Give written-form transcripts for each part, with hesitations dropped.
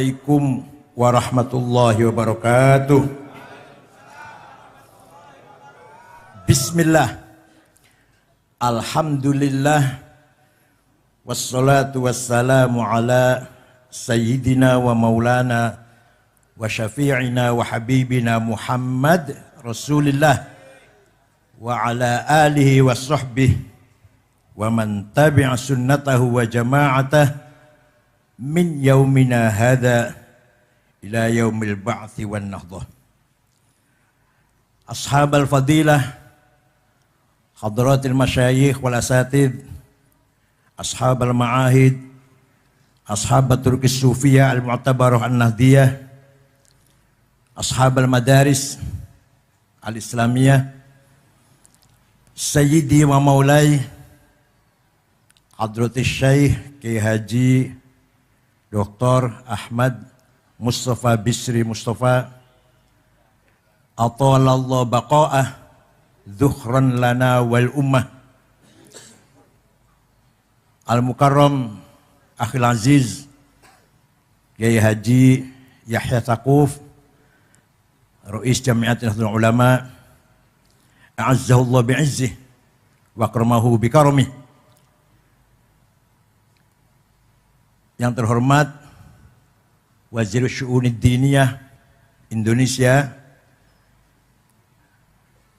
Assalamualaikum warahmatullahi wabarakatuh. Bismillah. Alhamdulillah. Wassalatu wassalamu ala sayyidina wa maulana wa syafi'ina wa habibina Muhammad Rasulillah wa ala alihi wa sahbihi wa man tabi'a sunnatahu wa jama'atah min yaumina hadha ila yaumil ba'thi wan nahdah. Ashabal fadilah, hadratil masyayikh wal asatid, ashabal ma'ahid, ashabat turkis sufiyah al-mu'tabarah an-nahdiyah, ashabal madaris al-islamiyah, sayyidi wa maulai hadratis syekh Kiai Haji Dr. Ahmad Mustafa Bisri Mustafa atalallahu baqa'ah dhukhran lana wal ummah al-mukarram akhil aziz Kiai Haji Yahya Taquf Rais Jamiat Nahdlatul Ulama a'azzahullah bi'izzih wa akramahu bikaramih. Yang terhormat Wazir Syu'unid Diniyah Indonesia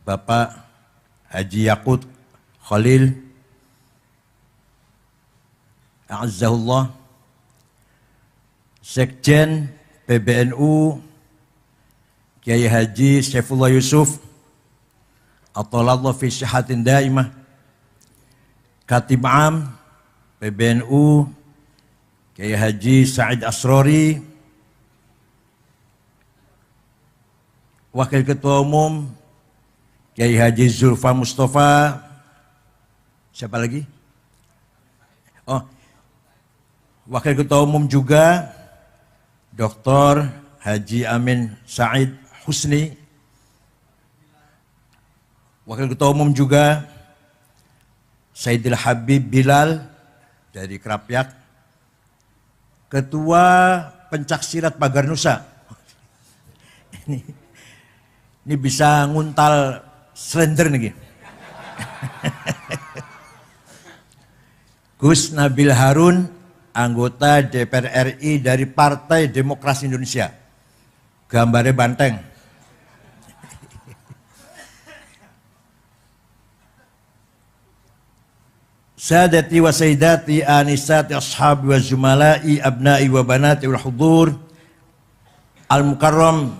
Bapak Haji Yaqut Khalil a'azzahullah, Sekjen PBNU Kiai Haji Saifullah Yusuf atalallahu fi sihatin daimah, Katib Am PBNU Kiai Haji Said Asrori, Wakil Ketua Umum Kiai Haji Zulfa Mustafa, siapa lagi? Oh, Wakil Ketua Umum juga Dr. Haji Amin Said Husni, Wakil Ketua Umum juga Sayyidil Habib Bilal dari Krapyak, Ketua Pencaksilat Pagar Nusa. Ini bisa nguntal slender nih. Gus Nabil Harun, anggota DPR RI dari Partai Demokrasi Indonesia. Gambarnya banteng. Sadati wa sayyidati anisati ashabi wa zumala'i abna'i wa banati wal hudur al-mukarram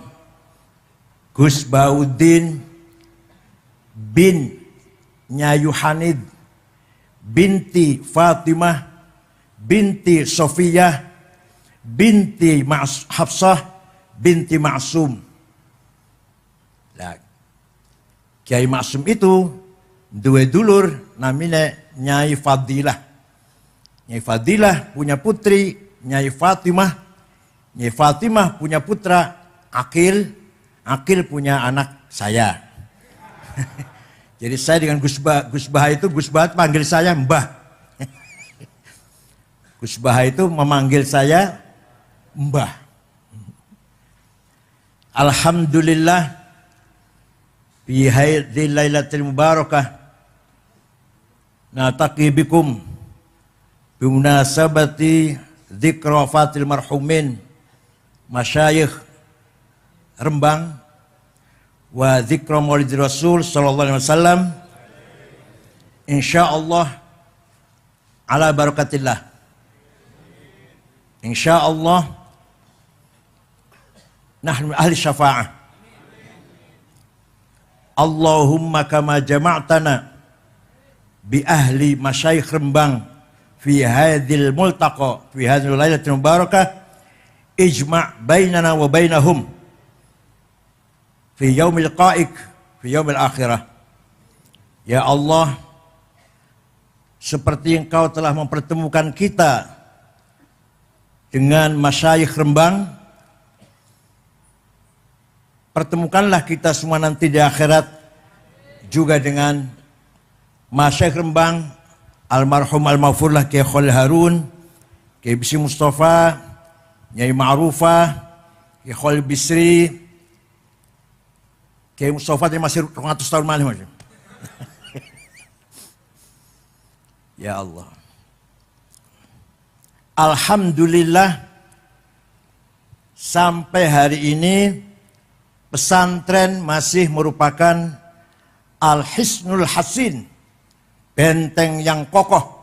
Gus Bauddin bin Nyayu Hanid binti Fatimah binti Sofiyah binti Hafsah binti Ma'sum. Nah, Kiai Ma'sum itu dua dulur namanya Nyai Fadilah. Nyai Fadilah punya putri Nyai Fatimah. Nyai Fatimah punya putra Akil. Akil punya anak saya. Jadi saya dengan Gus Bah itu, Gus Bah panggil saya Mbah. Gus Bah itu memanggil saya Mbah. Alhamdulillah fi hadhil lailatul mubarakah nataqi bikum bimunasabati dzikra wafatil marhumin masyayikh Rembang wa dzikra maulid Rasul sallallahu alaihi wasallam insyaallah ala barakatillah. Insyaallah nahnu ahli syafa'ah. Allahumma kama jama'tana bi ahli masyayikh Rembang fi hadhil multaqa fi hadhil lailatul mubarakah ijma' bainana wa bainahum fi yaumil qaik fi yaumil akhirah. Ya Allah, seperti Engkau telah mempertemukan kita dengan masyayikh Rembang, pertemukanlah kita semua nanti di akhirat juga dengan masyayikh Rembang, almarhum al-maghfurlah Kiai Khalil Harun, Kiai Bisri Mustafa, Nyai Ma'rufah, Kiai Khalil Bisri, Kiai Mustafa ini masih 200 tahun malih masih. Ya Allah. Alhamdulillah sampai hari ini pesantren masih merupakan Al-Hisnul Hasin, benteng yang kokoh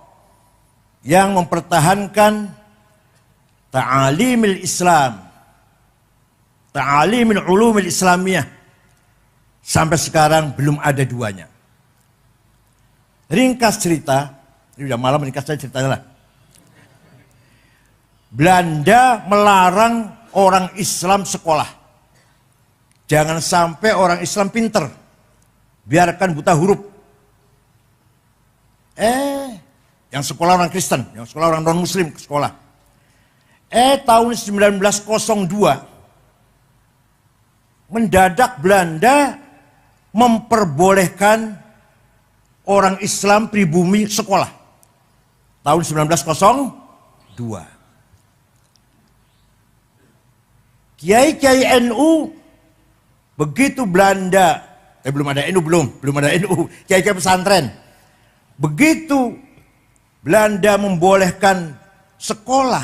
yang mempertahankan ta'alimil Islam, ta'alimil ulumil Islamiyah. Sampai sekarang belum ada duanya. Ringkas cerita, ini udah malam, ringkas saja ceritanya lah. Belanda melarang orang Islam sekolah. Jangan sampai orang Islam pinter, biarkan buta huruf. Yang sekolah orang Kristen, yang sekolah orang non-Muslim ke sekolah. Tahun 1902, mendadak Belanda memperbolehkan orang Islam pribumi sekolah. Tahun 1902. Kiai-kiai NU, begitu Belanda, belum ada NU, belum ada NU, kiai-kiai pesantren. Begitu Belanda membolehkan sekolah,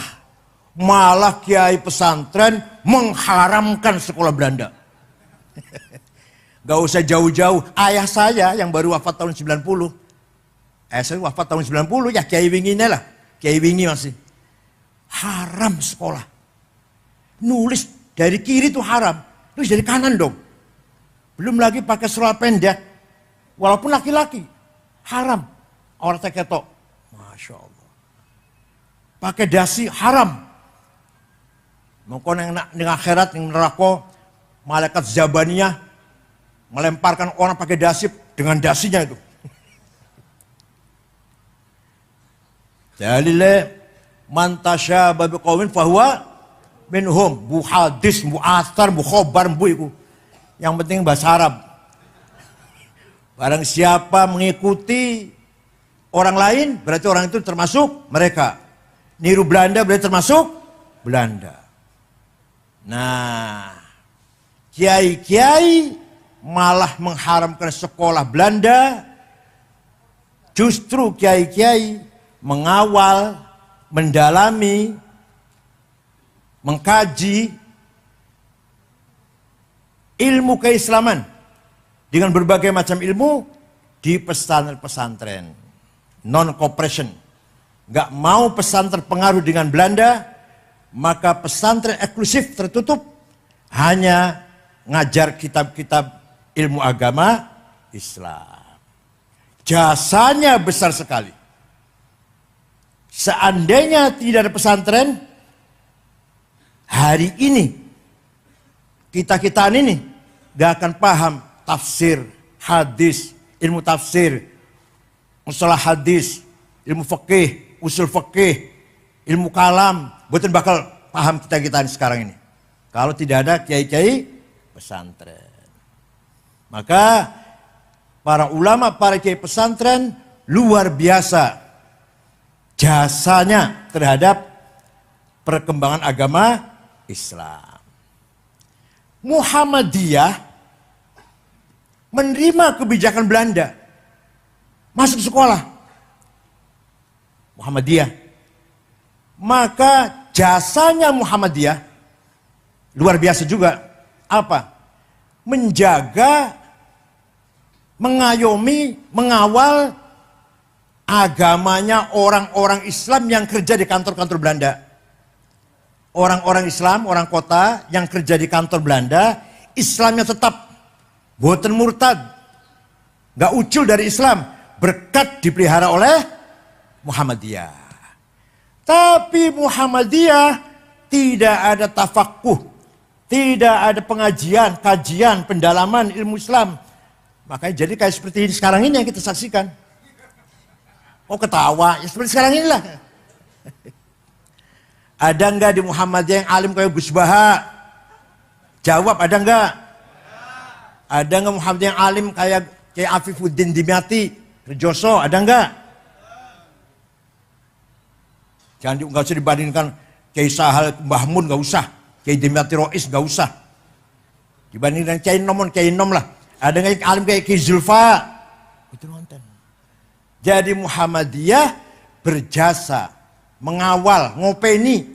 malah kiai pesantren mengharamkan sekolah Belanda. Gak usah jauh-jauh, ayah saya yang baru wafat tahun 90. Saya wafat tahun 90, ya Kiai Wingi ini lah. Kiai Wingi masih. Haram sekolah. Nulis dari kiri itu haram, nulis dari kanan dong. Belum lagi pakai seluar pendek, walaupun laki-laki, haram. Orang teketok, Masya Allah. Pakai dasi haram. Mungkin yang akhirat, yang neraka, malaikat Zabaniyah melemparkan orang pakai dasi dengan dasinya itu. Dalile man tasyaba biqaumin fahuwa minhum. Bu hadis, bu athar, bu khobar, bu itu. Yang penting bahasa Arab. Barang siapa mengikuti orang lain, berarti orang itu termasuk mereka. Niru Belanda berarti termasuk Belanda. Nah, kiai-kiai malah mengharamkan sekolah Belanda. Justru kiai-kiai mengawal, mendalami, mengkaji ilmu keislaman dengan berbagai macam ilmu di pesantren-pesantren non-cooperation. Gak mau pesantren terpengaruh dengan Belanda, maka pesantren eksklusif tertutup, hanya ngajar kitab-kitab ilmu agama Islam. Jasanya besar sekali. Seandainya tidak ada pesantren, hari ini kita-kita ini gak akan paham tafsir, hadis, ilmu tafsir, mustalah hadis, ilmu fikih, usul fikih, ilmu kalam, betul bakal paham kita-kita sekarang ini. Kalau tidak ada kiai-kiai pesantren. Maka para ulama, para kiai pesantren luar biasa jasanya terhadap perkembangan agama Islam. Muhammadiyah menerima kebijakan Belanda, masuk sekolah Muhammadiyah. Maka jasanya Muhammadiyah luar biasa juga. Apa? Menjaga, mengayomi, mengawal agamanya orang-orang Islam yang kerja di kantor-kantor Belanda. Orang-orang Islam, orang kota yang kerja di kantor Belanda, Islamnya tetap, boten murtad, gak ucul dari Islam, berkat dipelihara oleh Muhammadiyah. Tapi Muhammadiyah tidak ada tafakuh, tidak ada pengajian, kajian, pendalaman ilmu Islam. Makanya jadi kayak seperti ini sekarang ini yang kita saksikan. Oh ketawa, ya seperti sekarang inilah. Ada enggak di Muhammadiyah yang alim kayak Gus Baha? Jawab, ada enggak? Ada enggak Muhammadiyah yang alim kayak Afifuddin Dimyati, Rejoso, ada enggak? Jangan usah dibandingkan Kiai Sahal Mbah Mun nggak usah, Kiai Dimyati Rois nggak usah. Dibanding dengan Kiai Nom lah. Ada yang alim kayak Kiai Zulfa, itu nonton. Jadi Muhammadiyah berjasa mengawal, ngopeni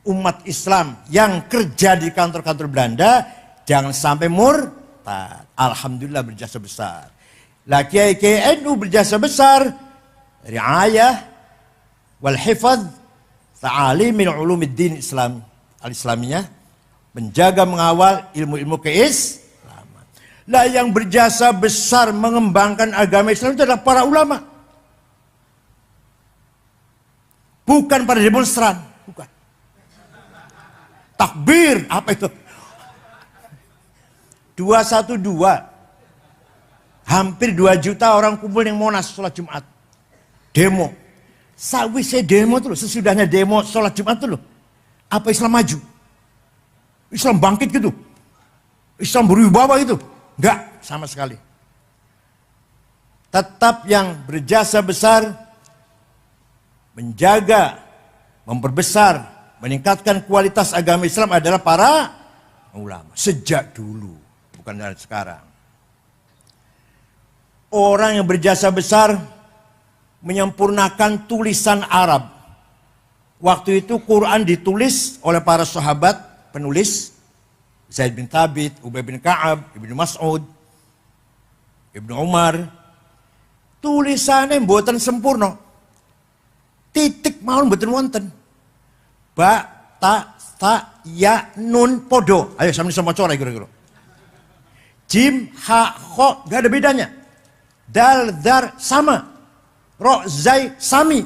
umat Islam yang kerja di kantor-kantor Belanda jangan sampai murtad. Alhamdulillah berjasa besar. Lah Kiai NU berjasa besar, riayah wal hifadz ta'alim min ulumiddin Islam al-Islamiyah, menjaga mengawal ilmu-ilmu keislaman. Lah yang berjasa besar mengembangkan agama Islam itu adalah para ulama. Bukan para demonstran, bukan. Takbir, apa itu? 212. Hampir 2 juta orang kumpul yang Monas sholat Jumat. Demo. Sawise demo tuh loh, sesudahnya demo sholat Jumat tuh loh. Apa Islam maju? Islam bangkit gitu? Islam berwibawa gitu? Enggak, sama sekali. Tetap yang berjasa besar, menjaga, memperbesar, meningkatkan kualitas agama Islam adalah para ulama. Sejak dulu, bukan dari sekarang. Orang yang berjasa besar menyempurnakan tulisan Arab. Waktu itu Quran ditulis oleh para sahabat penulis, Zaid bin Thabit, Ubay bin Ka'ab, Ibnu Mas'ud, Ibnu Umar. Tulisannya mboten sempurna. Titik mawon mboten wonten. Ba, ta, ya, nun, podo. Ayo sama-sama maca kira-kira. Jim, ha, kho, gak ada bedanya. Dal, dar, sama. Ro, zai, sami.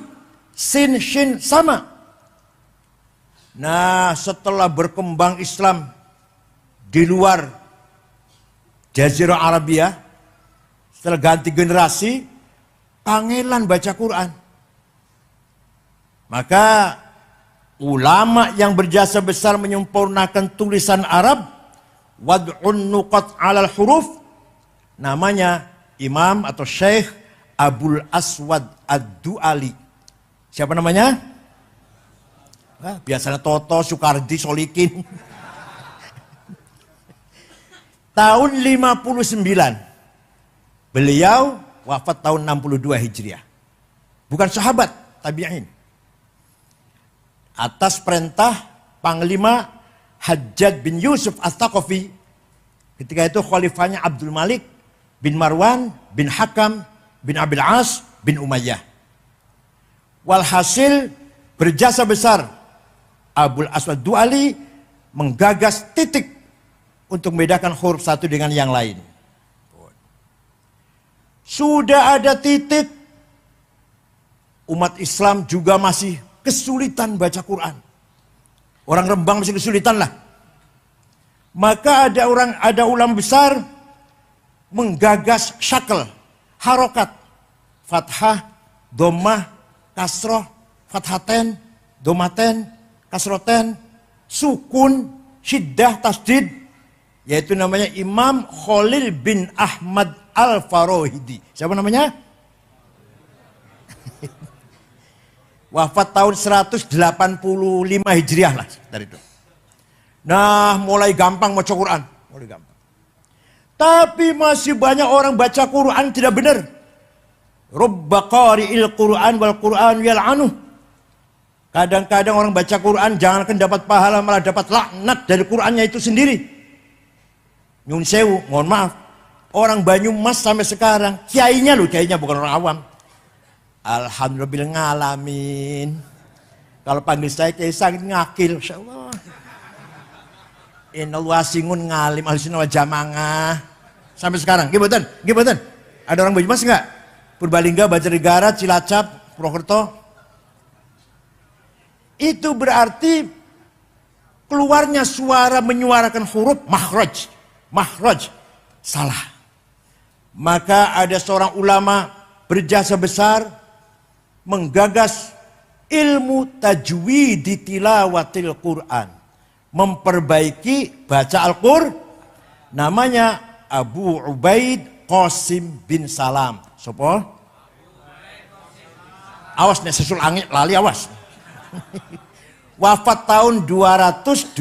Sin, shin, sama. Nah, setelah berkembang Islam di luar Jazirah Arabia, setelah ganti generasi, pangelan baca Quran. Maka ulama yang berjasa besar menyempurnakan tulisan Arab, wad'un nuqat 'alal huruf, namanya Imam atau Syekh Abul Aswad Ad-Du'ali. Siapa namanya? Biasanya Toto, Soekardi, Solikin. Tahun 59. Beliau wafat tahun 62 Hijriah. Bukan sahabat, tabi'in. Atas perintah Panglima Hajjaj bin Yusuf As-Saqafi. Ketika itu khalifahnya Abdul Malik bin Marwan bin Hakam bin Abil As bin Umayyah. Walhasil berjasa besar Abul Aswad Du'ali menggagas titik untuk membedakan huruf satu dengan yang lain. Sudah ada titik, umat Islam juga masih kesulitan baca Quran. Orang Rembang masih kesulitan lah. Maka ada ulama besar menggagas syakl, harokat, fathah, dhammah, kasroh, fathaten, domaten, kasroten, sukun, syiddah, tasdid, yaitu namanya Imam Khalil bin Ahmad Al-Farohidi. Siapa namanya? Wafat tahun 185 Hijriah lah dari itu. Nah, mulai gampang baca Quran, mulai gampang. Tapi masih banyak orang baca Quran tidak benar. Rubba qari'il Quran wal Quran yal'anuh. Kadang-kadang orang baca Quran jangankan dapat pahala, malah dapat laknat dari Qurannya itu sendiri. Nyun sewu, mohon maaf. Orang Banyumas sampai sekarang, kiainya bukan orang awam. Alhamdulillah ngalamin. Kalau panggil saya kiai sangat ngakil, insyaallah. Innal wasingun ngalim ahlussunnah wal jamaah. Sampai sekarang, gimana? Ada orang Banyumas enggak? Purbalingga, Banjarnegara, Cilacap, Purwokerto. Itu berarti keluarnya suara menyuarakan huruf makhraj salah. Maka ada seorang ulama berjasa besar menggagas ilmu tajwid di tilawatil Quran, memperbaiki baca Al-Qur'an. Namanya Abu Ubaid Qasim bin Salam. Sopo? Awas nek sesul angin lali awas. wafat tahun 224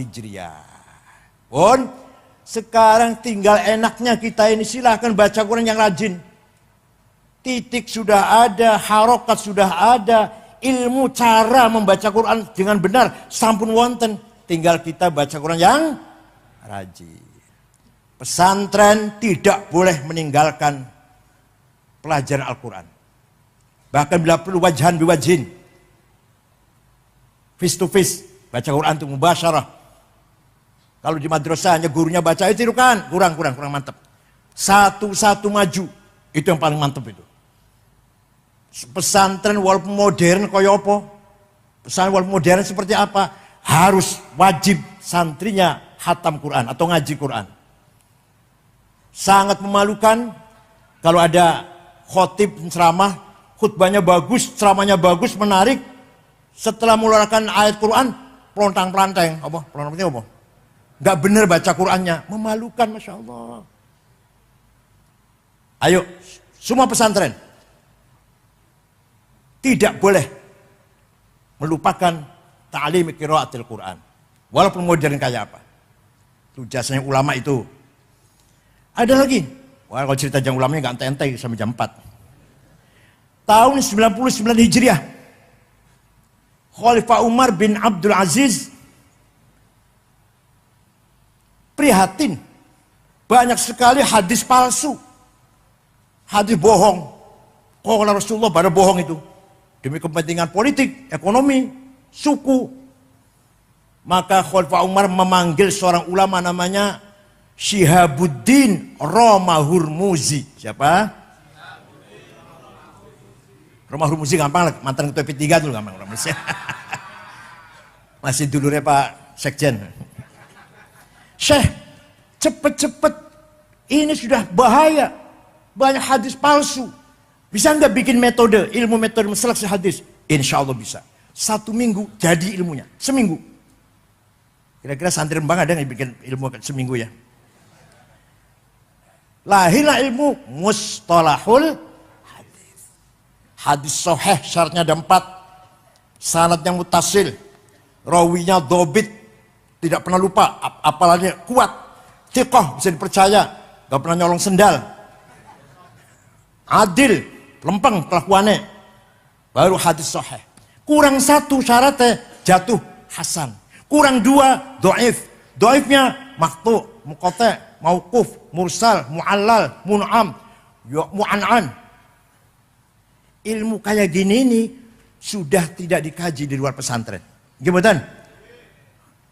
Hijriah. Pun sekarang tinggal enaknya kita ini silahkan baca Quran yang rajin. Titik sudah ada, harokat sudah ada, ilmu cara membaca Quran dengan benar sampun wonten. Tinggal kita baca Quran yang rajin. Pesantren tidak boleh meninggalkan pelajaran Al-Quran. Bahkan bila perlu wajhan biwajhin, face to face, baca Quran itu mubasyarah. Kalau di madrasah hanya gurunya baca itu kan kurang mantap. Satu-satu maju, itu yang paling mantap itu. Pesantren walaupun modern kaya apa? Pesantren walaupun modern seperti apa? Harus wajib santrinya khatam Quran atau ngaji Quran. Sangat memalukan kalau ada khotib ceramah, khutbahnya bagus, ceramahnya bagus, menarik. Setelah mengeluarkan ayat Quran, pelontang-pelanteng. Pelontang-pelanteng apa? Gak benar baca Qurannya. Memalukan, Masya Allah. Ayo, semua pesantren. Tidak boleh melupakan ta'lim qiraatil Quran. Walaupun modern kayak apa. Itu jasanya ulama itu. Ada lagi. Wah, kalau cerita jam ulamanya gak ente-ente sampai jam 4. Tahun 99 Hijriah. Khalifah Umar bin Abdul Aziz prihatin. Banyak sekali hadis palsu. Hadis bohong. Qala Rasulullah pada bohong itu. Demi kepentingan politik, ekonomi, suku. Maka Khalifah Umar memanggil seorang ulama namanya Syihabuddin Roma Hurmuzi. Siapa? Roma Hurmuzi gampang lah, mantan ketua P3 dulu gampang. Masih dulurnya Pak Sekjen. Syekh, cepet-cepet, ini sudah bahaya. Banyak hadis palsu. Bisa nggak bikin metode, ilmu metode seleksi hadis? Insya Allah bisa. 1 minggu jadi ilmunya, seminggu. Kira-kira santri Rembang ada yang bikin ilmu seminggu ya? Lahirlah ilmu mustalahul hadis. Hadis sahih syaratnya ada 4. Sanadnya mutasil, rawinya dobit, tidak pernah lupa, apalagi kuat, thiqah, bisa dipercaya, gak pernah nyolong sendal, adil, lempeng kelakuannya, baru hadis sahih. Kurang 1 syaratnya jatuh hasan, kurang 2 dhaif, dhaifnya maqtu, muqata, mauquf, mursal, mu'allal, mun'am, mu'an'an. Ilmu kayak gini ini sudah tidak dikaji di luar pesantren. Gimana?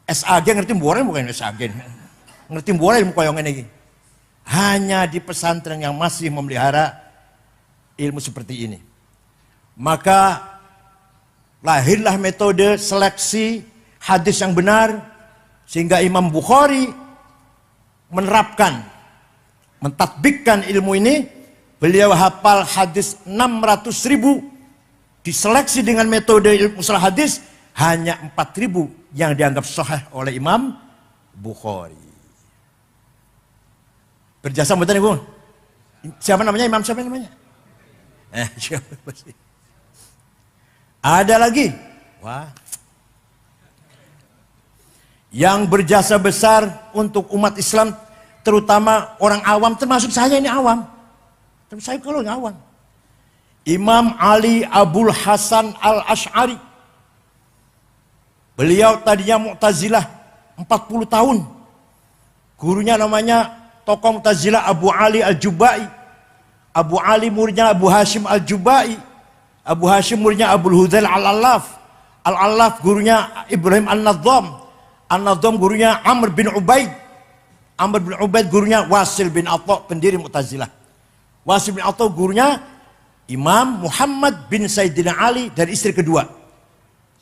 SAG ngerti mbuare bukan SAG. Ngerti mbuare ilmu koyong ini. Hanya di pesantren yang masih memelihara ilmu seperti ini. Maka lahirlah metode seleksi hadis yang benar sehingga Imam Bukhari menerapkan, mentatbikkan ilmu ini. Beliau hafal hadis 600.000, diseleksi dengan metode ilmu mustalah hadis hanya 4.000 yang dianggap sahih oleh Imam Bukhari. Berjasa betul Ibu. Siapa namanya? Imam siapa namanya? Siapa sih? Ada lagi. Wah. Yang berjasa besar untuk umat Islam, terutama orang awam, termasuk saya ini awam. Tapi saya kalau nggak awam. Imam Ali Abul Hasan Al-Ash'ari. Beliau tadinya Mu'tazilah 40 tahun. Gurunya namanya tokoh Mu'tazilah Abu Ali Al-Jubai. Abu Ali muridnya Abu Hashim Al-Jubai. Abu Hashim muridnya Abu Hudail Al-Allaf. Al-Allaf gurunya Ibrahim An-Nadham. An-Nadham gurunya Amr bin Ubaid. Amr bin Ubaid gurunya Wasil bin Atha, pendiri Mu'tazilah. Wasil bin Atha gurunya Imam Muhammad bin Sayyidina Ali dari istri kedua.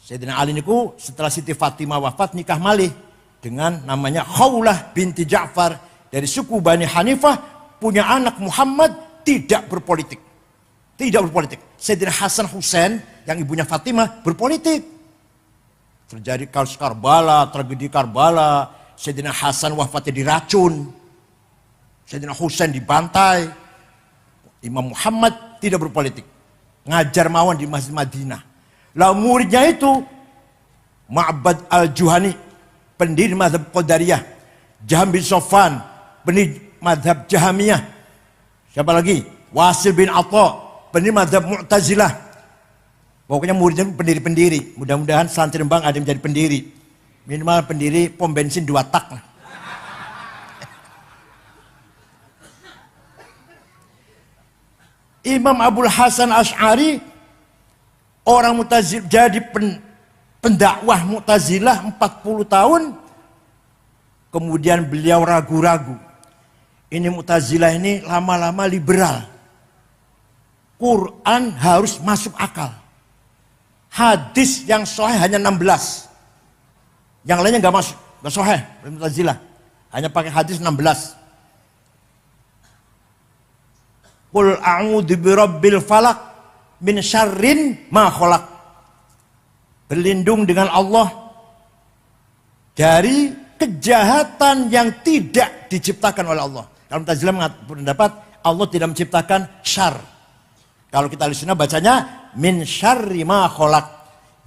Sayyidina Ali niku setelah Siti Fatimah wafat nikah malih dengan namanya Khawlah binti Ja'far dari suku Bani Hanifah, punya anak Muhammad, tidak berpolitik. Tidak berpolitik. Sayyidina Hasan Husain yang ibunya Fatimah berpolitik. Terjadi kasus Karbala, tragedi Karbala, Sayyidina Hasan wafatnya diracun. Sayyidina Husain dibantai. Imam Muhammad tidak berpolitik. Ngajar mawon di Masjid Madinah. Lah muridnya itu Ma'bad al-Juhani, pendiri mazhab Qadariyah. Jaham bin Sofan, pendiri mazhab Jahamiyah. Siapa lagi? Wasil bin Atha, pendiri mazhab Mu'tazilah. Pokoknya muridnya pendiri-pendiri. Mudah-mudahan santri Rembang ada yang menjadi pendiri. Minimal pendiri pom bensin 2 tak. Imam Abul Hasan Asy'ari, orang Mu'tazil, jadi pendakwah Mu'tazilah 40 tahun. Kemudian beliau ragu-ragu. Ini Mu'tazilah ini lama-lama liberal. Quran harus masuk akal. Hadis yang sahih hanya 16. Yang lainnya nggak masuk, nggak sahih. Mu'tazilah hanya pakai hadis 16. Qul a'udzu birabbil falaq min syarrin ma khalaq. Berlindung dengan Allah dari kejahatan yang tidak diciptakan oleh Allah. Kalau Mu'tazilah berpendapat Allah tidak menciptakan syar. Kalau kita Ahlussunnah bacanya min syarri ma khalaq,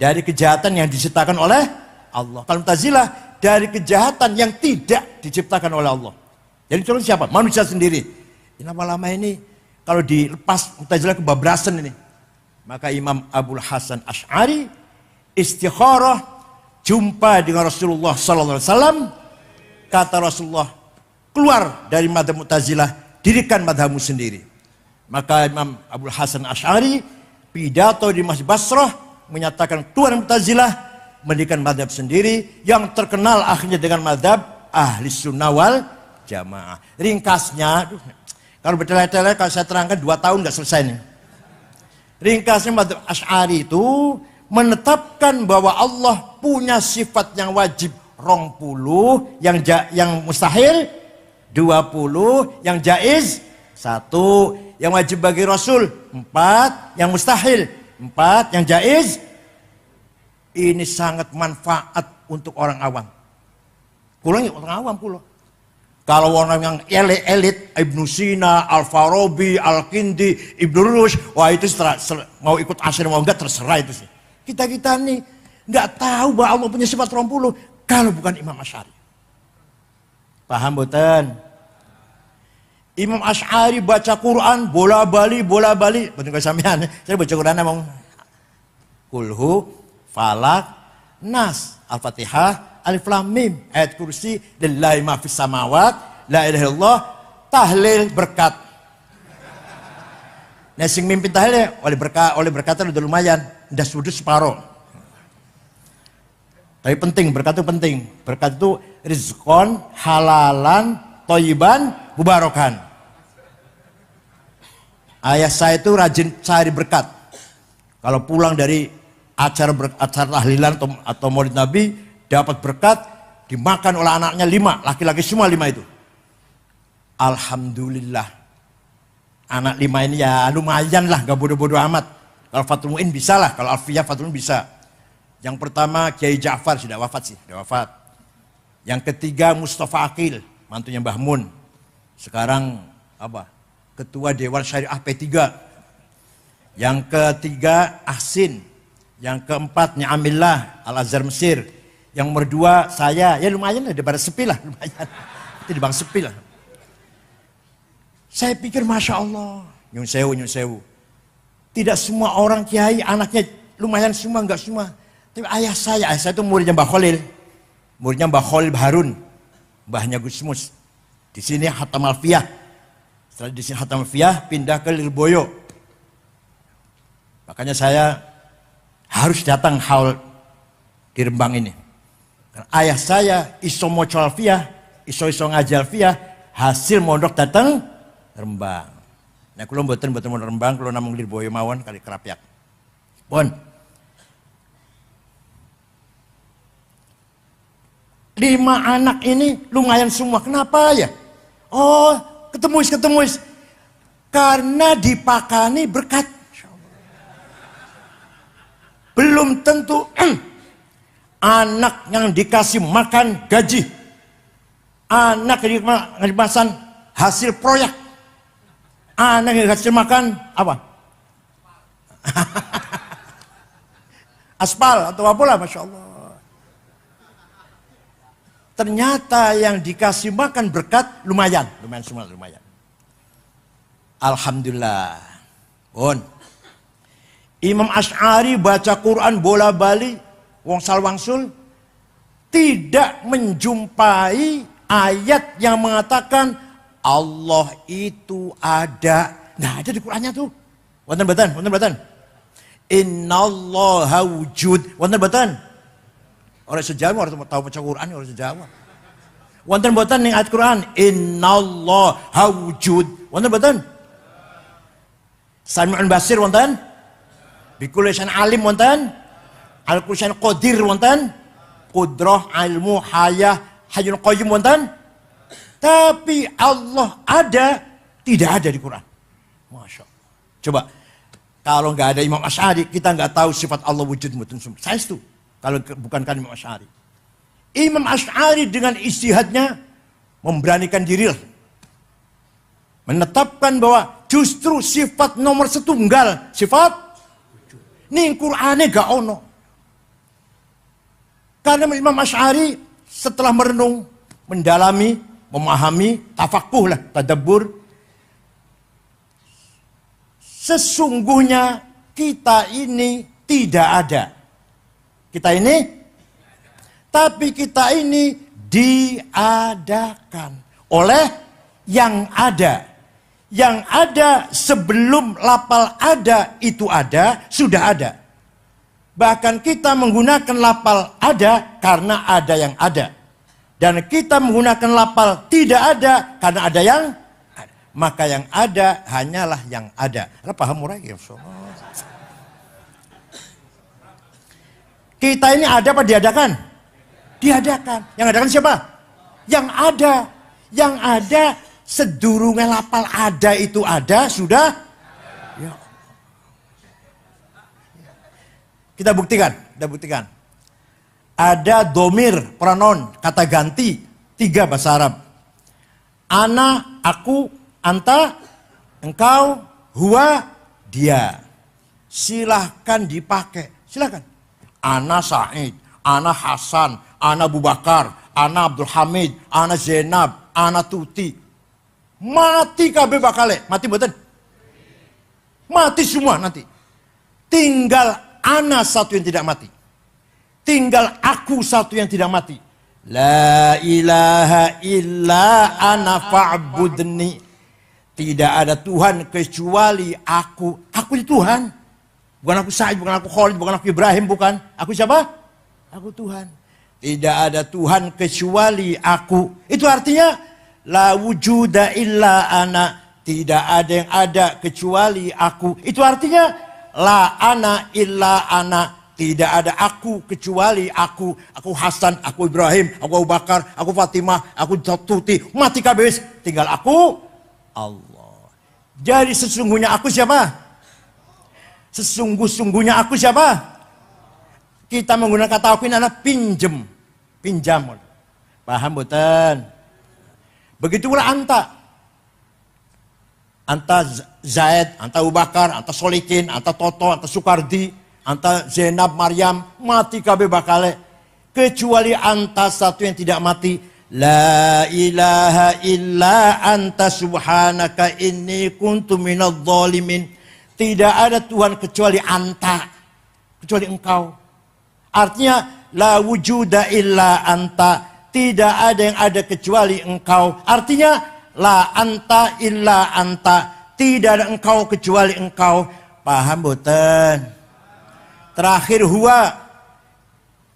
dari kejahatan yang diciptakan oleh Allah. Kalau Mu'tazilah dari kejahatan yang tidak diciptakan oleh Allah. Jadi contoh siapa? Manusia sendiri. Lama-lama ini kalau dilepas Mu'tazilah kebabrasan ini. Maka Imam Abul Hasan Asy'ari istikharah, jumpa dengan Rasulullah sallallahu alaihi wasallam. Kata Rasulullah, keluar dari mazhab Mu'tazilah, dirikan mazhabmu sendiri. Maka Imam Abul Hasan Asy'ari pidato di Masjid Basrah menyatakan keluar Mu'tazilah, mendirikan mazhab sendiri yang terkenal akhirnya dengan mazhab Ahli Sunnah wal Jamaah. Ringkasnya, kalau bertele-tele kalau saya terangkan 2 tahun nggak selesai nih. Ringkasnya mazhab Asy'ari itu menetapkan bahwa Allah punya sifat yang wajib 20, yang mustahil 20, yang jaiz 1, yang wajib bagi Rasul 4, yang mustahil 4, yang jaiz. Ini sangat manfaat untuk orang awam. Pulang ya orang awam pulang. Kalau orang yang elit, Ibnu Sina, Al-Farabi, Al-Kindi, Ibnu Rushd, wah itu mau ikut asyir mau enggak terserah itu sih. Kita nih nggak tahu bahwa Allah punya sifat 20 kalau bukan Imam Asy'ari. Paham boten? Imam Asy'ari baca Quran bola-bali. Betul gak sampean? Saya baca Quran emang Kulhu, Falak, Nas, Al-Fatihah, Alif Lam Mim, ayat kursi, lillahi ma fis samawat, la ilaha illallah, tahlil berkat. Nah sing mimpin tahlil oleh berkatan udah lumayan, udah sudut separuh. Tapi penting, berkat itu penting. Berkat itu rizqon, halalan, thayyiban, mubarakan. Ayah saya itu rajin cari berkat. Kalau pulang dari acara tahlilan atau maulid Nabi, dapat berkat, dimakan oleh anaknya 5, laki-laki semua 5 itu. Alhamdulillah. Anak 5 ini ya lumayan lah, gak bodoh-bodoh amat. Kalau Fathul Mu'in bisa lah, kalau Alfiyah Fathul Mu'in bisa. Yang pertama Kiai Ja'far, sudah wafat sih, sudah wafat. Yang ketiga Mustafa Aqil, mantunya Mbah Mun. Sekarang apa? Ketua Dewan Syariah P3. Yang ketiga Ahsin. Yang keempat Ni'amillah Al-Azhar Mesir. Yang nomor 2 saya, ya lumayan lah, daripada sepi lah, lumayan. Itu di bang sepi lah. Saya pikir Masya Allah, nyun sewu. Tidak semua orang kiai, anaknya lumayan semua, enggak semua. Tapi ayah saya itu muridnya Mbah Khalil. Muridnya Mbah Khalil Harun. Mbahnya Gusmus. Di sini Hatam Alfiyah. Setelah di sini Hatam Alfiyah, pindah ke Lirboyo. Makanya saya harus datang haul di Rembang ini. Karena ayah saya iso moco Alfiyah, iso ngaji Alfiyah, hasil mondok datang Rembang. Nah, kalau mboten mondok Rembang, kalau namung Lirboyo mawon kali Kerapyak. Pun 5 anak ini lumayan semua. Kenapa ya? Oh, ketemu. Karena dipakani berkat. Belum tentu anak yang dikasih makan gaji. Anak yang dikasih hasil proyek. Anak yang dikasih makan apa? Aspal atau apalah, Masya Allah. Ternyata yang dikasih makan berkat lumayan semua lumayan. Alhamdulillah. Imam Asy'ari baca Quran bola-bali, wong salwangsul, tidak menjumpai ayat yang mengatakan Allah itu ada. Nah, ada di Qurannya tuh. Wonten mboten? Innallaha wujud. Wonten mboten? Orang sejawa orang tahu baca Quran orang sejawa. Wonten mboten ning ayat Quran innallaha wujud. Wonten mboten? Sami'un basir wonten? Bikulli syai'in alim wonten? Al-kulli syai'in qadir wonten? Qudrah, ilmu, hayah, hayyul qayyum wonten? Tapi Allah ada, tidak ada di Quran. Masya Allah. Coba, kalau nggak ada Imam Asy'ari, kita nggak tahu sifat Allah wujud mutun sum. Saya itu, kalau bukan kan Imam Asy'ari. Imam Asy'ari dengan ijtihadnya memberanikan diri, menetapkan bahwa justru sifat nomor setunggal, sifat ning Qur'ane gak ono. Karena Imam Asy'ari setelah merenung, mendalami, memahami, tafakuh lah, tadabbur. Sesungguhnya kita ini tidak ada. Tapi kita ini diadakan oleh yang ada. Yang ada sebelum lafal ada itu ada, sudah ada. Bahkan kita menggunakan lafal ada karena ada yang ada. Dan kita menggunakan lafal tidak ada karena ada yang ada. Maka yang ada hanyalah yang ada. Paham murah ya? Kita ini ada apa diadakan? Diadakan. Yang adakan siapa? Yang ada. Yang ada sedurunge lapal ada itu ada, sudah. Ya. Kita buktikan. Ada domir, pronoun, kata ganti, 3 bahasa Arab. Ana, aku, anta, engkau, huwa, dia. Silahkan dipakai, silahkan. Ana Said, ana Hasan, ana Abu Bakar, ana Abdul Hamid, ana Zainab, ana Tuti. Mati kabeh bakale, mati mboten? Mati semua nanti. Tinggal ana satu yang tidak mati. Tinggal aku satu yang tidak mati. La ilaha illa ana fa'budni. Tidak ada Tuhan kecuali aku. Aku itu Tuhan. Bukan aku Said, bukan aku Khalid, bukan aku Ibrahim, bukan. Aku siapa? Aku Tuhan. Tidak ada Tuhan kecuali aku. Itu artinya la wujuda illa ana, tidak ada yang ada kecuali aku. Itu artinya la ana illa ana, tidak ada aku kecuali aku. Aku Hasan, aku Ibrahim, aku Abu Bakar, aku Fatimah, aku Tuti. Mati kabeh, tinggal aku Allah. Jadi sesungguhnya aku siapa? Sesungguhnya aku siapa? Kita menggunakan kata aku ini adalah pinjam. Paham boten? Begitu pula anta. Anta Zaid, anta Abu Bakar, anta Solikin, anta Toto, anta Sukardi, anta Zainab, Maryam, mati kabeh bakale. Kecuali anta satu yang tidak mati. La ilaha illa anta subhanaka inni kuntu minadh dhalimin. Tidak ada Tuhan kecuali anta, kecuali engkau. Artinya la wujuda illa anta. Tidak ada yang ada kecuali engkau. Artinya la anta illa anta. Tidak ada engkau kecuali engkau. Paham boten? Terakhir huwa.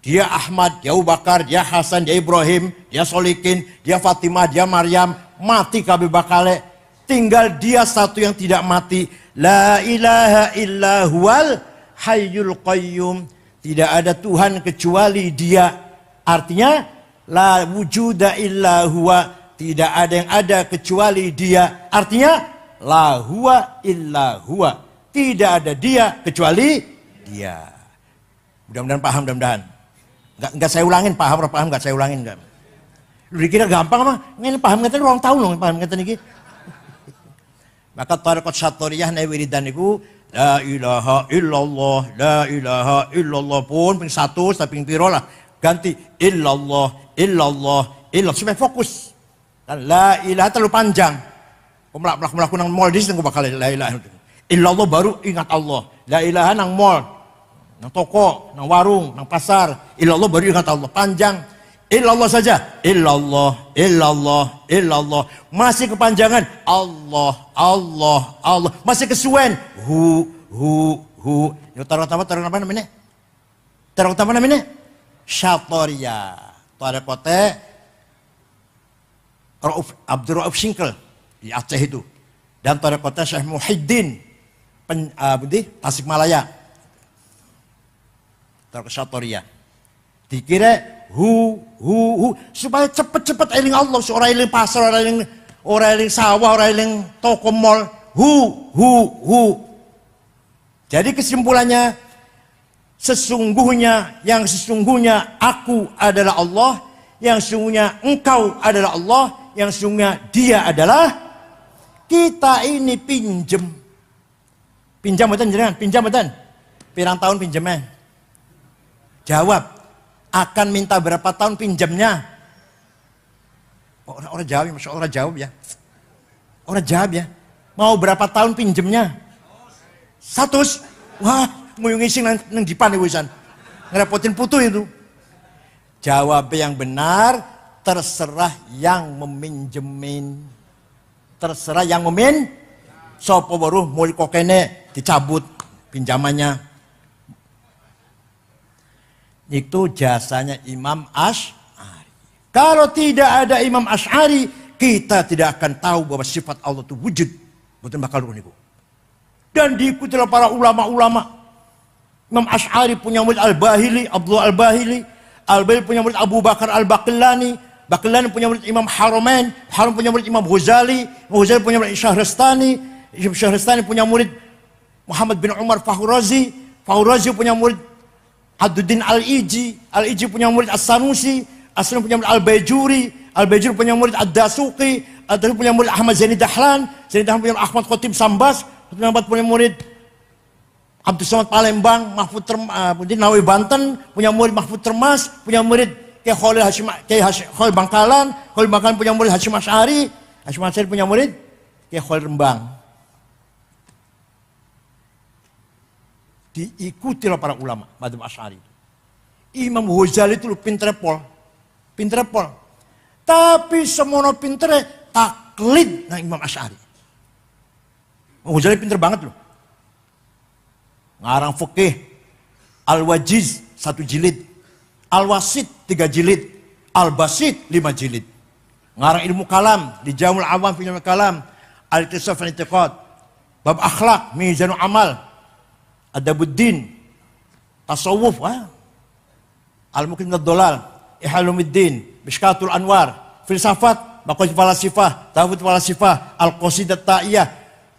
Dia Ahmad, dia Abu Bakar, dia Hasan, dia Ibrahim, dia Solikin, dia Fatimah, dia Maryam. Mati kabeh bakale. Tinggal dia satu yang tidak mati. La ilaha illa huwal hayyul qayyum. Tidak ada Tuhan kecuali dia. Artinya la wujuda illa huwa, tidak ada yang ada kecuali dia. Artinya la huwa illa huwa, tidak ada dia kecuali dia. Mudah-mudahan paham, mudah-mudahan. Enggak saya ulangin, paham enggak saya ulangin enggak. Lu dikira gampang mah, ngene paham ngeten orang tahu loh paham ngeten iki. Maka tariqat syatoriyah ne wiridan niku la ilaha illallah, la ilaha illallah pun ping 1 tapi ping piro lah. Ganti illallah, illallah, illallah. Supaya fokus. Dan la ilaha terlalu panjang. Melakukan nang mall di sini bakal la ilaha. Illallah baru ingat Allah. La ilaha nang mall, nang toko, nang warung, nang pasar. Illallah baru ingat Allah. Panjang. Illallah saja. Illallah, illallah, illallah. Masih kepanjangan. Allah, Allah, Allah. Masih kesuwen. Hu. Taruh apa namanya? Taruh apa namanya? Syatoria. Tarekote Abdul Rauf Singkel di Aceh itu. Dan tarekote Syekh Muhyiddin Tasikmalaya. Tarekote Syatoria. Dikira hu supaya cepet-cepet eling Allah, orang eling pasar, orang eling sawah, orang eling toko mall. Hu. Jadi kesimpulannya, yang sesungguhnya aku adalah Allah, yang sesungguhnya engkau adalah Allah, yang sesungguhnya dia adalah kita ini pinjem betul jenengan, pinjam betul. Pirang tahun pinjemnya? Jawab. Akan minta berapa tahun pinjamnya? Orang jawab, masya Allah jawab ya. Orang jawab ya. Mau berapa tahun pinjamnya? 100. Wah, mau ngising nang dipan iku wisan. Ngerepotin putu itu. Jawab yang benar, terserah yang meminjemin. Terserah yang sopo baru mau kokene dicabut pinjamannya. Itu jasanya Imam Asy'ari. Kalau tidak ada Imam Asy'ari, kita tidak akan tahu bahwa sifat Allah itu wujud. Betul bakal niku. Dan diikuti oleh para ulama-ulama. Imam Asy'ari punya murid Al-Bahili, Abdullah Al-Bahili. Al-Bahili punya murid Abu Bakar Al-Baqillani. Baqillani punya murid Imam Haramain. Haram punya murid Imam Ghazali. Ghazali punya murid Syahrastani. Syahrastani punya murid Muhammad bin Umar Fahurazi. Fahurazi punya murid Abduddin Al-Iji. Al-Iji punya murid As-Sanusi. As-Sanusi punya murid Al-Bajuri. Al-Bajuri punya murid Ad-Dasuqi. Ad-Dasuqi punya murid Ahmad Zaini Dahlan. Zaini Dahlan punya murid Ahmad Khotib Sambas. Punya murid Abdul Somad Palembang, Mahfud Nawawi Banten, punya murid Mahfud Termas, punya murid Kyai Khalil Bangkalan, Khalil Bangkalan punya murid Hasyim Asy'ari, Hasyim Asy'ari punya murid Kyai Khalil Rembang. Diikuti oleh para ulama madzhab Asy'ari. Imam Ghazali itu pinter pol. Tapi semono pintere taklid nang Imam Asy'ari. Ghazali pinter banget loh. Ngarang fikih Al-Wajiz 1 jilid, Al-Wasit 3 jilid, Al-Basit 5 jilid. Ngarang ilmu kalam di Jamul Awam fi Ilmu Kalam, Al-Iqtisad fi I'tiqad, bab akhlak, Mizanul Amal, Adabuddin, Tasawuf, Al-Muqim Ad-Dolal, Ihalumuddin, Mishkatul Anwar, Filsafat, Baqaul Falasifah, Tawhid Falasifah, Al-Qasidah Ta'iyah.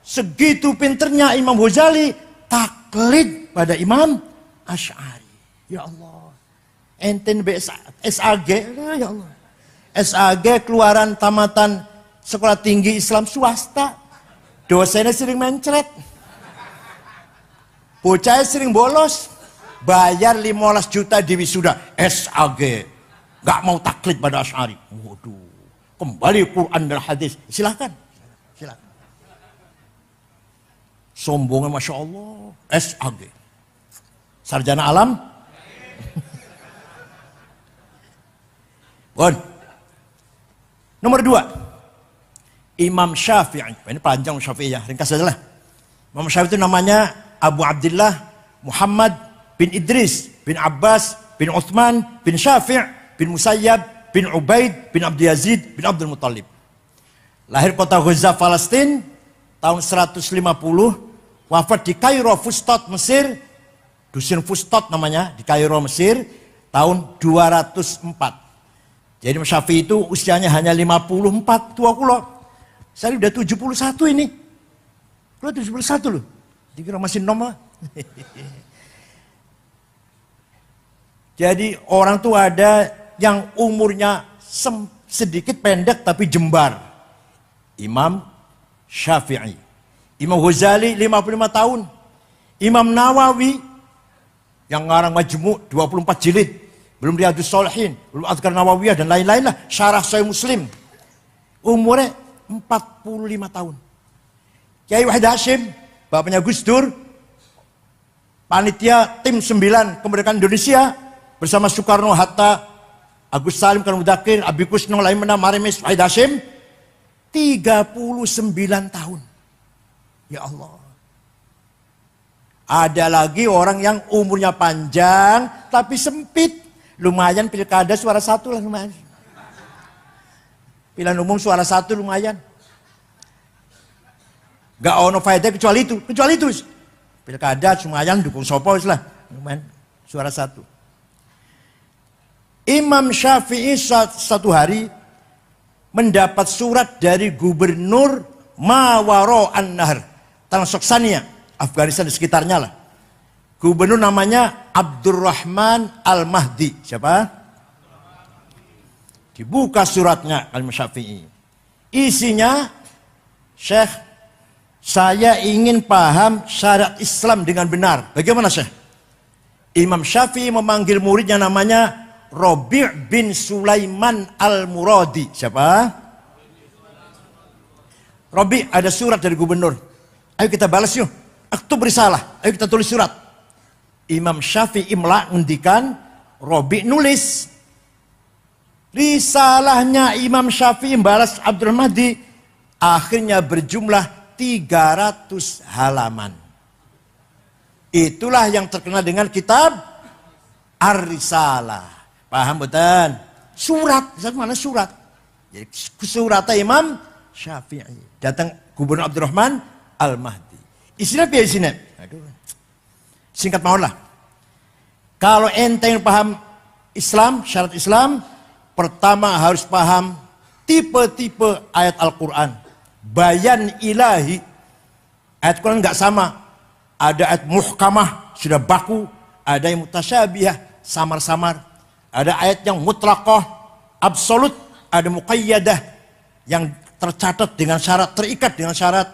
Segitu pinternya Imam Ghazali taklid pada Imam Asy'ari. Ya Allah. Enten SAG, ya Allah. SAG keluaran tamatan sekolah tinggi Islam swasta. Dosennya sering mencret. Bocahnya sering bolos. Bayar 15 juta di wisuda. SAG. Gak mau taklid pada Asy'ari. Waduh. Kembali Quran dan hadis. Silakan. Sombongnya Masya Allah. SAG. Sarjana alam. Bon. Nomor 2. Imam Syafi'i. Ini panjang Syafi'i ya. Ringkas saja lah. Imam Syafi'i itu namanya Abu Abdullah Muhammad bin Idris bin Abbas bin Uthman bin Syafi' bin Musayyab bin Ubaid bin Abdul Yazid bin Abdul Muttalib. Lahir kota Gaza, Palestina tahun 150. Wafat di Kairo, Fustat, Mesir. Dusun Fustat namanya, di Kairo, Mesir. Tahun 204. Jadi Imam Syafi'i itu usianya hanya 54, tua kulo. Saya udah 71 ini. Kulo 71 loh. Dikira masih nom lah. Jadi orang tuh ada yang umurnya sedikit pendek tapi jembar. Imam Syafi'i. Imam Ghazali 55 tahun. Imam Nawawi yang ngarang Majmu' 24 jilid. belum Riyadhus Shalihin, belum Adhkar Nawawiyah dan lain-lain lah, syarah Sahih Muslim. Umurnya 45 tahun. Kiai Wahid Hashim, bapaknya Gus Dur, panitia tim 9 kemerdekaan Indonesia bersama Soekarno, Hatta, Agus Salim, Khan Mudakir, Abi Kusno, Laimena, Marimis, Wahid Hashim, 39 tahun. Ya Allah. Ada lagi orang yang umurnya panjang tapi sempit. Lumayan pilkada suara 1 lah lumayan. Pilihan umum suara 1 lumayan. Gak ono faedah kecuali itu. Pilkada lumayan dukung sopo lah. Lumayan suara 1. Imam Syafi'i satu hari mendapat surat dari gubernur Mawaro An-Nahr, Tanah Soksania, Afghanistan di sekitarnya lah. Gubernur namanya Abdurrahman Al-Mahdi. Siapa? Dibuka suratnya Imam Syafi'i. Isinya, Syekh, saya ingin paham syariat Islam dengan benar. Bagaimana Syekh? Imam Syafi'i memanggil muridnya namanya Rabi' bin Sulaiman Al-Muradi. Siapa? Rabi', ada surat dari gubernur. Ayo kita balas yuk. Aktub risalah. Ayo kita tulis surat. Imam Syafi'i ngendikan, Rabi' nulis. Risalahnya Imam Syafi'i balas Abdul Mahdi akhirnya berjumlah 300 halaman. Itulah yang terkenal dengan kitab Ar-Risalah. Paham betul? Surat, mana surat? Jadi suratnya Imam Syafi'i. Datang Gubernur Abdurrahman Al-Mahdi. Isinya apa isinya? Singkat mohon lah. Kalau ente yang paham Islam, syarat Islam, pertama harus paham tipe-tipe ayat Al-Quran. Bayan ilahi. Ayat Quran nggak sama. Ada ayat muhkamah, sudah baku. Ada yang mutasyabihah, samar-samar. Ada ayat yang mutlaqah, absolut. Ada muqayyadah, yang tercatat dengan syarat, terikat dengan syarat.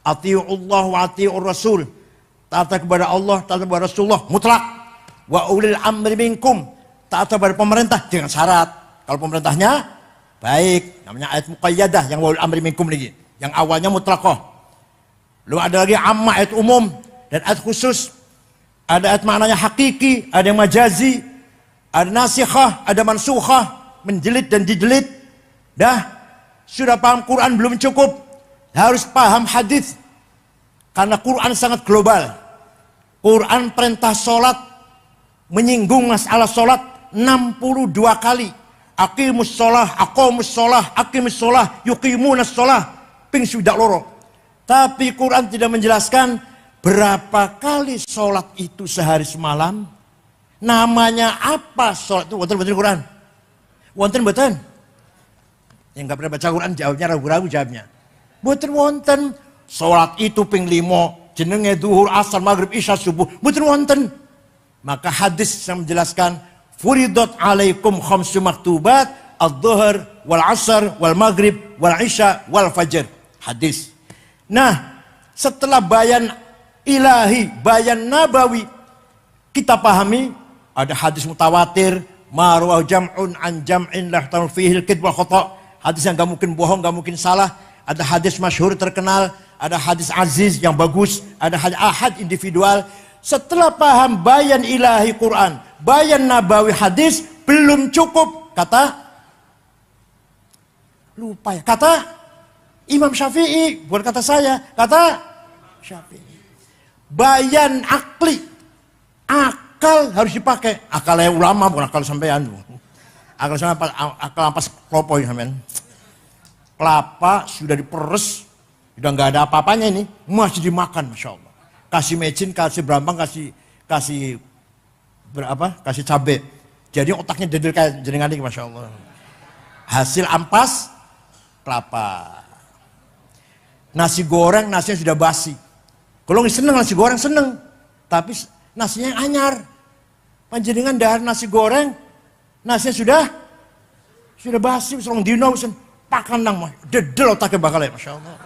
Ati'ullah wa ati'ur rasul. Taat kepada Allah, taat kepada Rasulullah, mutlak. Wa ulil amri minkum. Taat kepada pemerintah dengan syarat. Kalau pemerintahnya baik, namanya ayat muqayyadah yang wa ulil amri minkum lagi. Yang awalnya mutlaqah. Lalu ada lagi amma, ayat umum dan ayat khusus. Ada ayat maknanya hakiki, ada yang majazi, ada nasikhah, ada mansukhah, menjelit dan dijelit. Dah, sudah paham Quran belum cukup. Harus paham hadis. Karena Quran sangat global. Quran perintah sholat, menyinggung masalah sholat 62 kali. Aqimus sholah, aqomus sholah, aqimus sholah, yuqimunas sholah. Ping sudah loro. Tapi Quran tidak menjelaskan berapa kali sholat itu sehari semalam. Namanya apa sholat itu? Wonten Quran. Wonten. Yang nggak pernah baca Quran jawabnya ragu-ragu jawabnya. Wonten. Sholat itu ping 5, jenenge duhur, asar, maghrib, isya, subuh. Mboten wonten. Maka hadis yang menjelaskan furidat alaikum khamsu maktubat adh-dhuhr wal asar wal maghrib wal isya wal fajr. Hadis. Nah, setelah bayan ilahi, bayan nabawi kita pahami, ada hadis mutawatir, marwah jam'un an jam'in la yahtamil fihi al-kidb wal khata'. Hadis yang gak mungkin bohong, gak mungkin salah. Ada hadis masyhur terkenal, ada hadis aziz yang bagus, ada hadis ahad individual. Setelah paham bayan ilahi Quran, bayan nabawi hadis, belum cukup. Kata Imam Syafi'i, bukan kata saya, kata Syafi'i. Bayan akli, akal harus dipakai. Akalnya ulama, bukan akal sampean. Akal sampean, akal ampas klopo sampean. Kelapa sudah diperes, sudah nggak ada apa-apanya ini, masih dimakan, masya Allah. Kasih mecin, kasih berambang, kasih cabai. Jadi otaknya dedel kayak jenengan ini, masya Allah. Hasil ampas kelapa. Nasi goreng, nasinya sudah basi. Kalau nggak seneng nasi goreng seneng, tapi nasinya yang anyar. Panjenengan dahar nasi goreng, nasinya sudah basi, serong dino, pakan nang mah, dedel otaknya bakal ya, masya Allah.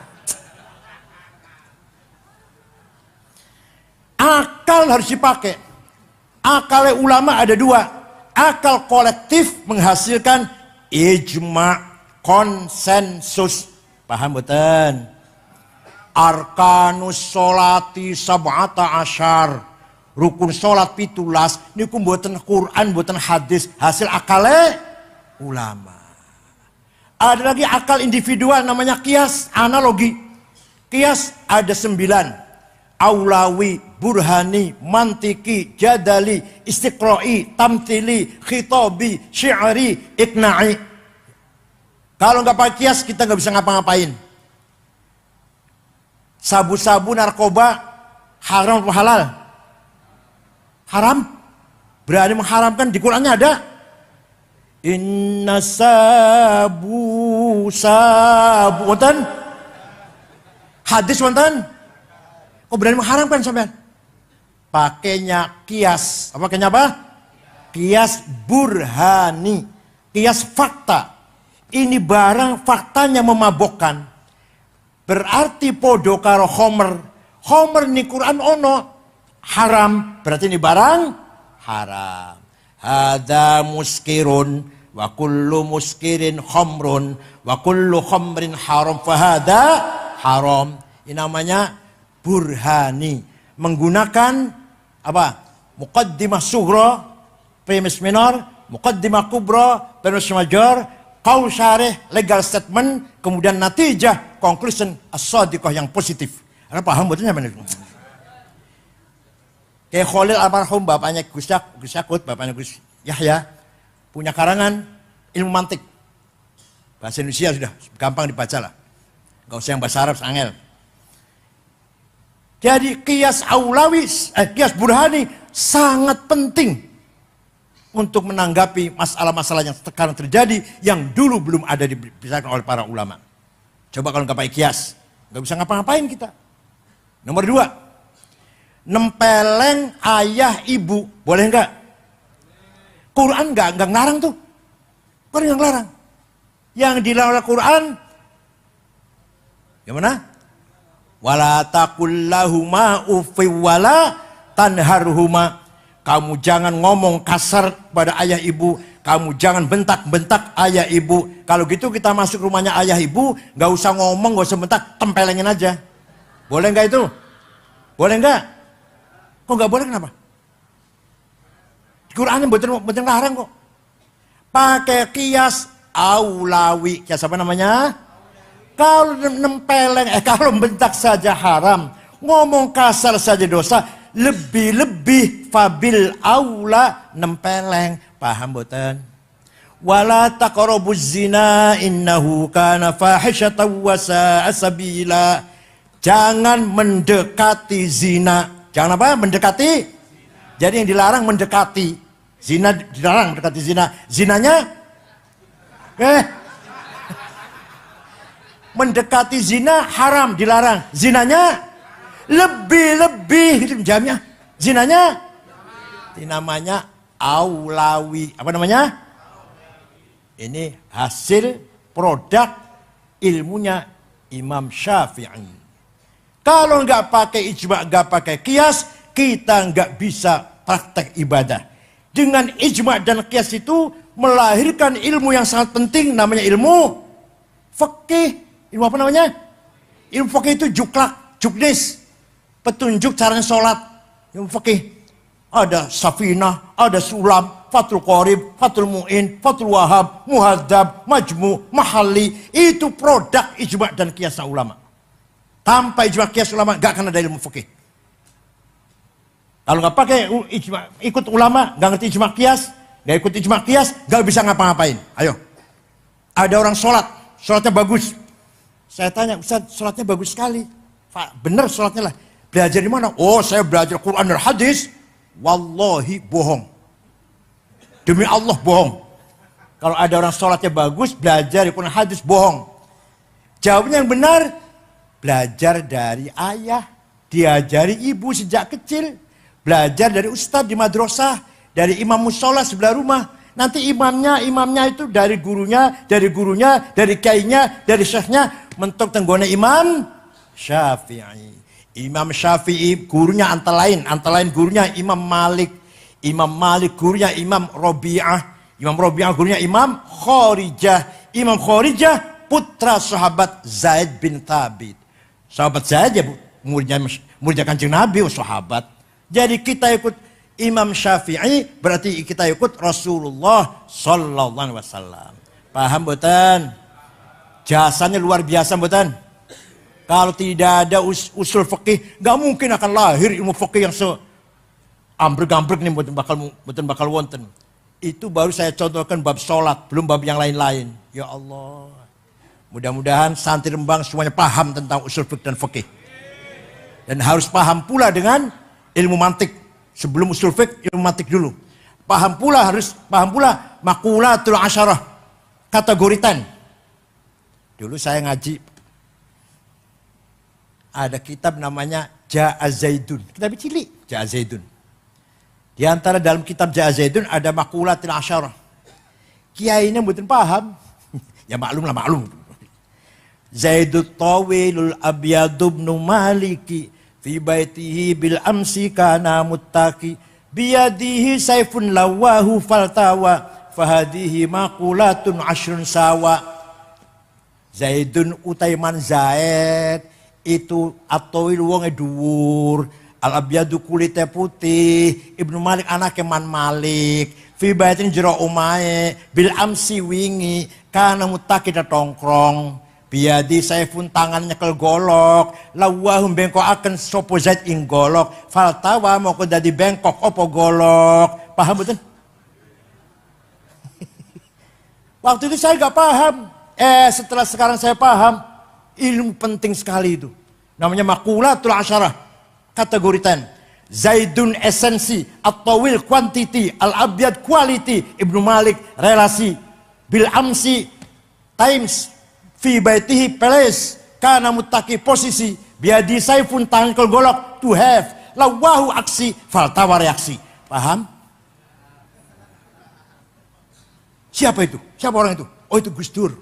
Akal harus dipakai. Akalnya ulama ada 2. Akal kolektif menghasilkan ijma, konsensus. Paham betul? Arkanus sholati sab'ata asyar. Rukun sholat 17. Ini mboten Quran, mboten hadis, hasil akale ulama. Ada lagi akal individual namanya kias, analogi. Kias ada 9. Aulawi, burhani, mantiki, jadali, istiqra'i, tamtili, khitabi, syi'ri, ikna'i. Kalau nggak pakai kias kita nggak bisa ngapa-ngapain. Sabu-sabu, narkoba, haram atau halal? Haram. Berani mengharamkan, di Qur'annya ada. Inna sabu. Wonten? Hadis wonten? Kok berani mengharamkan sampean? Pakainya kias. Apa pakainya apa? Kias burhani. Kias fakta. Ini barang faktanya memabokkan. Berarti podo karo homer. Homer ni Quran ono. Haram. Berarti ini barang haram. Hada muskirun. Wa kullu muskirin khomrun. Wa kullu khomrin haram. Fahada haram. Ini namanya burhani. Menggunakan apa? Muqaddimah sughra, premis minor. Muqaddimah kubra, premis major. Qaul syarih, legal statement. Kemudian natijah, conclusion as-sadiqah yang positif. Anda paham betulnya benar? Kayak Khalil almarhum, bapaknya Gus Yakut, bapaknya Gus Yahya, punya karangan ilmu mantik. Bahasa Indonesia sudah gampang dibaca lah. Gak usah yang bahasa Arab, angel. Jadi kias aulawi, kias burhani sangat penting untuk menanggapi masalah-masalah yang sekarang terjadi yang dulu belum ada dibicarakan oleh para ulama. Coba kalau nggak pakai kias, nggak bisa ngapa-ngapain kita. Nomor 2, nempeleng ayah ibu, boleh nggak? Quran nggak ngelarang tuh, Quran yang ngelarang. Yang dilarang oleh Quran, gimana? Wala taqul lahuma uffi wala tanharhuma. Kamu jangan ngomong kasar pada ayah ibu, kamu jangan bentak-bentak ayah ibu. Kalau gitu kita masuk rumahnya ayah ibu, nggak usah ngomong, nggak usah bentak, tempelengin aja. Boleh nggak itu? Boleh nggak? Kok nggak boleh, kenapa? Di Quran betul larang kok. Pakai kias aulawi. Kias apa namanya? Kalau nempeleng, kalau bentak saja haram, ngomong kasar saja dosa, lebih-lebih fabil aula nempeleng. Paham boten? Wala taqrabuz zina innahu kana fahisyatan wa sa'a sabila. Jangan mendekati zina. Jangan apa? Mendekati. Jadi yang dilarang mendekati. Zina dilarang, mendekati zina. Zinanya mendekati zina haram, dilarang. Zinanya lebih-lebih gitu jamnya. Zinanya ini namanya aulawi. Apa namanya? Ini hasil produk ilmunya Imam Syafi'i. Kalau nggak pakai ijma, nggak pakai kias, kita nggak bisa praktek ibadah. Dengan ijma dan kias itu melahirkan ilmu yang sangat penting, namanya ilmu fikih. Ilmu apa namanya? Ilmu fikih itu juklak, juknis, petunjuk caranya sholat. Ilmu fikih ada Safinah, ada Sulam, Fathul Qorib, Fathul Mu'in, Fathul Wahab, Muhadzab, Majmu, Mahalli. Itu produk ijma dan kias ulama. Tanpa ijma kias ulama gak akan ada ilmu fikih. Kalau nggak pakai ijma, ikut ulama, nggak ngerti ijma kias, nggak ikut ijma kias, nggak bisa ngapa-ngapain. Ayo, ada orang sholatnya bagus. Saya tanya, Ustaz, sholatnya bagus sekali. Bener sholatnya lah. Belajar di mana? Oh, saya belajar Quran dan hadis. Wallahi bohong. Demi Allah bohong. Kalau ada orang sholatnya bagus, belajar di Quran hadis, bohong. Jawabnya yang benar, belajar dari ayah, diajari ibu sejak kecil, belajar dari ustadz di madrasah, dari imam musola sebelah rumah. Nanti imamnya itu dari gurunya, dari kainya, dari syekhnya, mentok tenggone Imam Syafi'i. Imam Syafi'i gurunya antara lain gurunya Imam Malik, Imam Malik gurunya Imam Rabi'ah. Imam Rabi'ah gurunya Imam Kharijah. Imam Kharijah putra sahabat Zaid bin Thabit. Sahabat Zaid ya muridnya Kanjeng Nabi, sahabat. Jadi kita ikut Imam Syafi'i berarti kita ikut Rasulullah sallallahu alaihi wasallam. Paham mboten? Jasanya luar biasa mboten? Kalau tidak ada usul fikih, nggak mungkin akan lahir ilmu fikih yang ambrek-ambrek nih mboten bakal wonten. Itu baru saya contohkan bab sholat, belum bab yang lain-lain. Ya Allah. Mudah-mudahan santri Rembang semuanya paham tentang usul fikih dan fikih. Dan harus paham pula dengan ilmu mantik. Sebelum usul fikih, ilmu mantik dulu. Harus paham pula maqulatul asyarah. Kategori 10. Dulu saya ngaji. Ada kitab namanya Ja'az Zaidun. Kitab cilik, Ja'az Zaidun. Di antara dalam kitab Ja'az Zaidun ada maqulatul asyarah. Kiai ini mboten paham. Ya maklum lah, maklum. Zaidut tawilul abyadu ibnu maliki fi baitihi bil amsi kana muttaqi biyadihi saifun lawahu faltawa fahadihi maqulatun ashrun sawa. Zaidun utaiman Zaid itu atawil wonge dhuwur, al abyadu kulite putih, Ibnu Malik anake Man Malik, fi baitin jero omahe bil amsi wingi kana muttaqi tongkrong. Biadi saifun tangan nyekel golok, lawahum bengkok akan sopo Zaid ing golok, faltawa moko dadi bengkok opo golok. Paham betul? Waktu itu saya gak paham. Setelah sekarang saya paham, ilmu penting sekali itu. Namanya maqulatul asyarah, kategori 10. Zaidun esensi, at-tawil quantity, al-abyad quality, Ibnu Malik relasi, bil amsi times, fi baitihi place, kana muttaqi posisi, biadi saifun tangan golok to have, lawahu aksi, faltawa reaksi. Paham? Siapa itu? Siapa orang itu? Oh itu Gus Dur.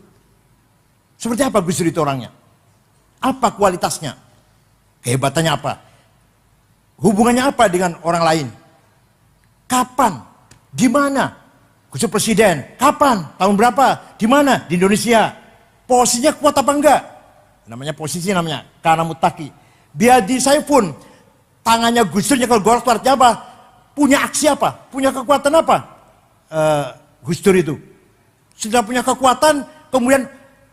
Seperti apa Gus Dur itu orangnya? Apa kualitasnya? Kehebatannya apa? Hubungannya apa dengan orang lain? Kapan? Di mana? Gus Dur presiden. Kapan? Tahun berapa? Di mana? Di Indonesia. Posisinya kuat apa enggak? Namanya posisi namanya. Karena mutaki. Biadi saya pun. Tangannya Gus Dur nyekel golok artinya apa? Punya aksi apa? Punya kekuatan apa? Gus Dur itu. Sudah punya kekuatan. Kemudian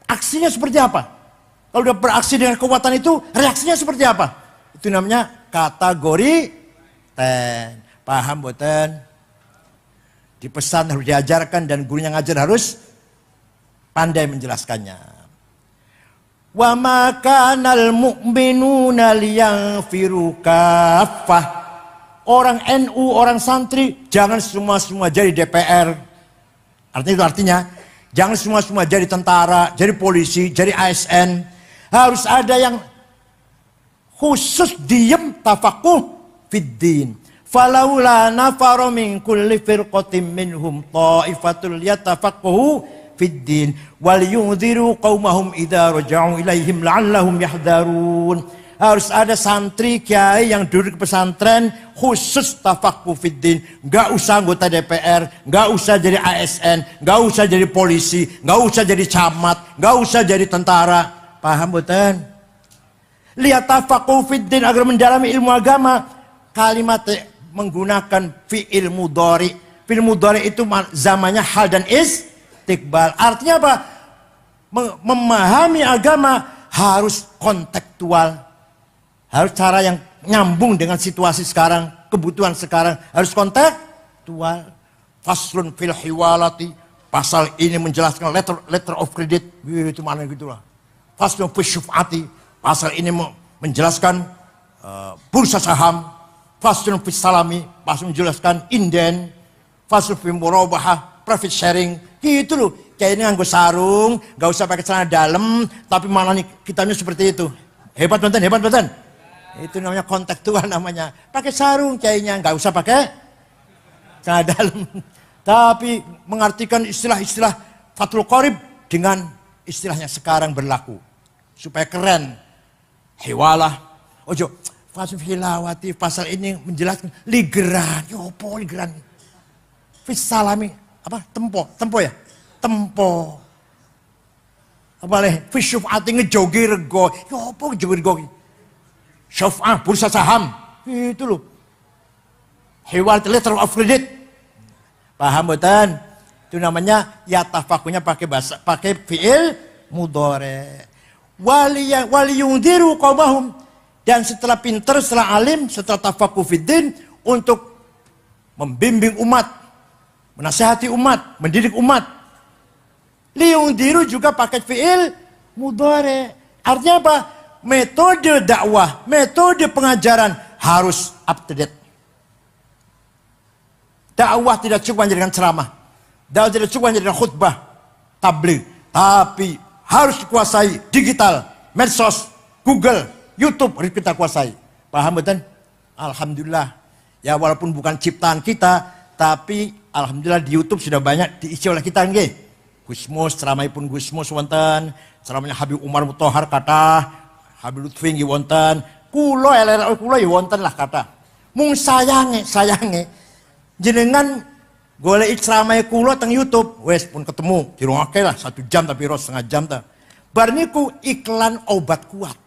aksinya seperti apa? Kalau udah beraksi dengan kekuatan itu. Reaksinya seperti apa? Itu namanya kategori 10. Paham boten? Dipesan harus diajarkan. Dan gurunya ngajar harus pandai menjelaskannya. Wa ma kanal mu'minuna liyaghfiru kaffah. Orang NU, orang santri jangan semua jadi DPR. Artinya itu artinya jangan semua jadi tentara, jadi polisi, jadi ASN. Harus ada yang khusus diem tafakuh fiddin. Falaula nafaru min kulli firqatin minhum ta'ifatul yatafaqahu fiddin wal yunziru qaumahum idza raja'u ilaihim la'allahum yahdharun. Harus ada santri kiai yang duduk di pesantren khusus tafaqquh fiddin. Enggak usah anggota DPR, enggak usah jadi ASN, enggak usah jadi polisi, enggak usah jadi camat, enggak usah jadi tentara. Paham boten? Lihat tafaqquh fiddin agar mendalami ilmu agama. Kalimat menggunakan fi'il mudhari. Fi'il mudhari itu zamannya hal dan istiqbal. Artinya apa? Memahami agama harus kontekstual. Harus cara yang nyambung dengan situasi sekarang, kebutuhan sekarang. Harus kontekstual. Faslun fil hiwalati. Pasal ini menjelaskan letter of credit. Itu mana gitulah. Faslun fil syuf'ati. Pasal ini menjelaskan bursa saham. Faslun fil salami. Pasal menjelaskan inden. Faslun fil murabahah. Profit sharing. Gitu loh. Kayak ini nganggo sarung, gak usah pakai celana dalam, tapi malah nih kitabnya seperti itu. Hebat banget, hebat banget. Itu namanya kontekstual namanya. Pakai sarung kayaknya, gak usah pakai celana dalam. Tapi mengartikan istilah-istilah Fathul Qorib dengan istilahnya sekarang berlaku. Supaya keren. Hiwalah. Ojo, Fasul hilawati, pasal ini menjelaskan ligeran. Ya apa ligeran? Fis salami, apa? Tempo ya? Tempo. Apa leh? Fis syuf'ati ngejogi rego. Ya apa ngejogi rego? Syuf'ah, bursa saham. Itu loh. Hiwal letter of credit. Paham betul? Itu namanya yatafakunya pakai fi'il mudhari. Waliyundiru qaumahum. Dan setelah pintar, setelah alim, setelah tafakuh fiddin, untuk membimbing umat, menasihati umat, mendidik umat. Liyundiru juga pakai fi'il mudhari. Artinya apa? Metode dakwah, metode pengajaran harus up to date. Dakwah tidak cukup hanya dengan ceramah. Dakwah tidak cukup hanya dengan khutbah, tabligh. Tapi harus dikuasai digital, medsos, Google, YouTube harus kita kuasai. Paham betul? Alhamdulillah. Ya walaupun bukan ciptaan kita, tapi alhamdulillah di YouTube sudah banyak diisi oleh kita nggih. Gusmus, ceramahipun Gusmus wonten, ceramahnya Habib Umar Mutahar kata, Habib Lutfi nggih wonten, kula kula ya wonten lah kata. Mung sayange jenengan golek ceramah kula teng YouTube, wes pun ketemu, dirungake lah 1 jam tapi setengah jam ta. Bar niku iklan obat kuat.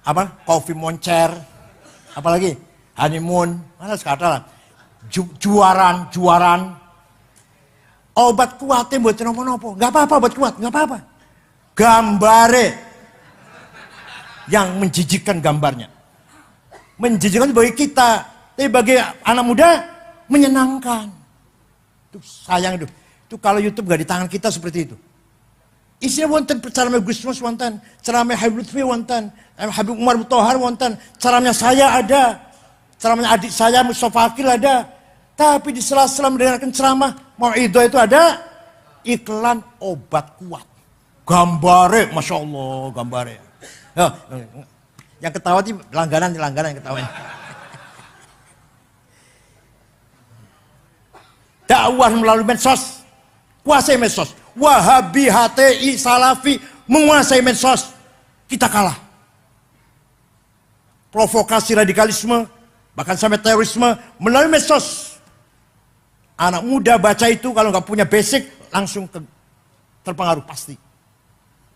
Apa? Kopi moncer, apalagi honeymoon, mana sekarang juaran, obat kuatnya buat nopo-nopo, nggak apa-apa obat kuat, nggak apa-apa. Gambare yang menjijikkan gambarnya, menjijikkan bagi kita, tapi bagi anak muda menyenangkan. Itu sayang itu kalau YouTube nggak di tangan kita seperti itu. Isinya wonten ceramah Gusmus wonten, ceramah Habib Lutfi wonten, Habib Umar Mutahar wonten, ceramahnya saya ada, ceramahnya adik saya Mustafa Akil ada. Tapi di sela-sela mendengarkan ceramah Mau'idhah itu ada iklan obat kuat. Gambare, Masya Allah, gambare. Yang ketawa itu langganan yang ketawa. Dakwah melalui medsos, kuasai medsos. Wahabi, HTI, Salafi menguasai medsos, kita kalah. Provokasi radikalisme, bahkan sampai terorisme melalui medsos. Anak muda baca itu kalau nggak punya basic langsung terpengaruh pasti.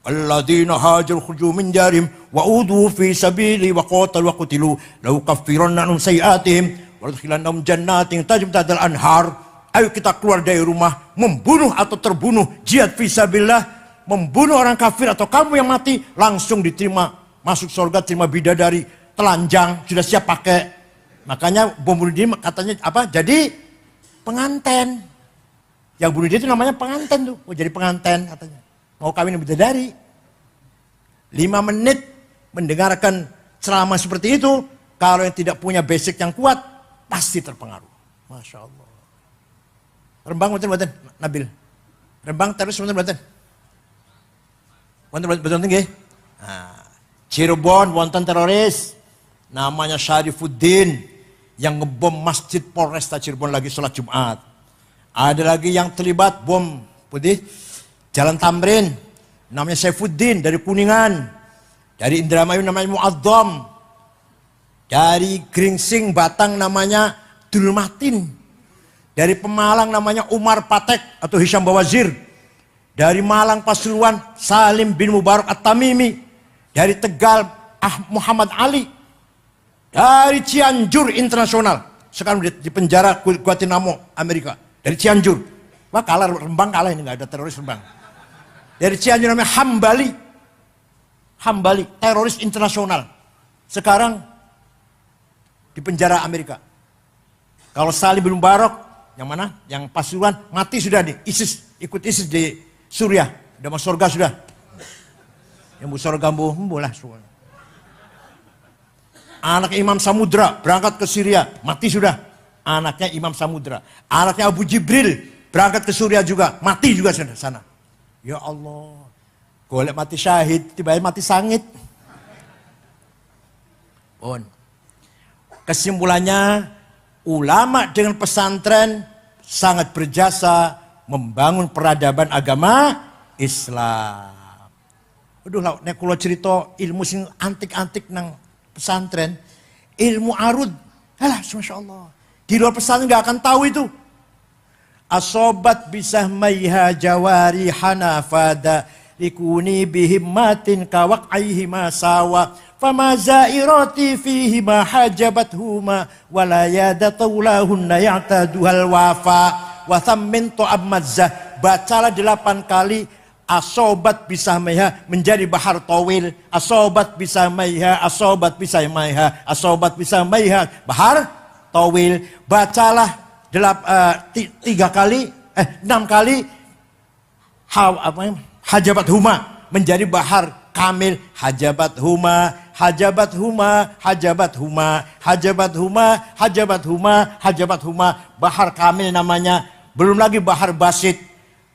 Alladzina hajaru khuruju min jarim wa udu fi sabili wa qatalu wa qutilu law kaffiranna anhum sayiatihim wa adkhilannahum jannatin tajri min tahtiha al-anhar. Ayo kita keluar dari rumah, membunuh atau terbunuh, jihad fisabilillah, membunuh orang kafir atau kamu yang mati, langsung diterima, masuk surga, terima bidadari, telanjang, sudah siap pakai. Makanya bom bunuh diri katanya apa? Jadi penganten. Yang bunuh diri itu namanya penganten tuh. Oh jadi penganten katanya. Mau kawin bidadari. 5 menit mendengarkan ceramah seperti itu, kalau yang tidak punya basic yang kuat, pasti terpengaruh. Masya Allah. Rembang betul Nabil. Rembang terus betul. Betul nggih. Nah, Cirebon wonten teroris namanya Syarifuddin yang ngebom Masjid Polresta Cirebon lagi sholat Jumat. Ada lagi yang terlibat bom putih Jalan Tamrin namanya Saifuddin dari Kuningan. Dari Indramayu namanya Mu'adzam. Dari Gringsing Batang namanya Dulmatin. Dari Pemalang namanya Umar Patek atau Hisham Bawazir. Dari Malang Pasuruan Salim bin Mubarak At-Tamimi. Dari Tegal Muhammad Ali. Dari Cianjur Internasional. Sekarang di penjara Guantanamo Amerika. Dari Cianjur. Wah kalah, Rembang kalah ini, nggak ada teroris Rembang. Dari Cianjur namanya Hambali, teroris internasional. Sekarang di penjara Amerika. Kalau Salim bin Mubarak yang mana? Yang Pasuruan mati sudah nih. Ikut ISIS di Suriah. Udah masuk surga sudah. Yang bu surga boleh. Anak Imam Samudra berangkat ke Syria. Mati sudah. Anaknya Imam Samudra. Anaknya Abu Jibril berangkat ke Suriah juga. Mati juga sana. Ya Allah. Golek mati syahid. Tiba-tiba mati sangit. Pun. Kesimpulannya, ulama dengan pesantren sangat berjasa membangun peradaban agama Islam. Aduh lah, nek kula cerita ilmu sing antik-antik nang pesantren, ilmu arud. Alah, Masya Allah. Di luar pesantren nggak akan tahu itu. Asobat bisahmaiha jawari hanafada likuni bihimmatin kawaqaihima sawa fama zairati fihima hajabathuma wala yadatulahunna ya'taduhal wafa wa thammin tu'ammadzah. Bacalah 8 kali asobat bisahmaiha menjadi bahar tawil. Asobat bisahmaiha, asobat bisahmaiha, asobat bisahmaiha, bahar tawil. Bacalah 6 kali hajabat huma menjadi bahar kamil. Hajabat huma, hajabat huma, hajabat huma, hajabat huma, hajabat huma, hajabat huma, bahar kamil namanya. Belum lagi bahar basit.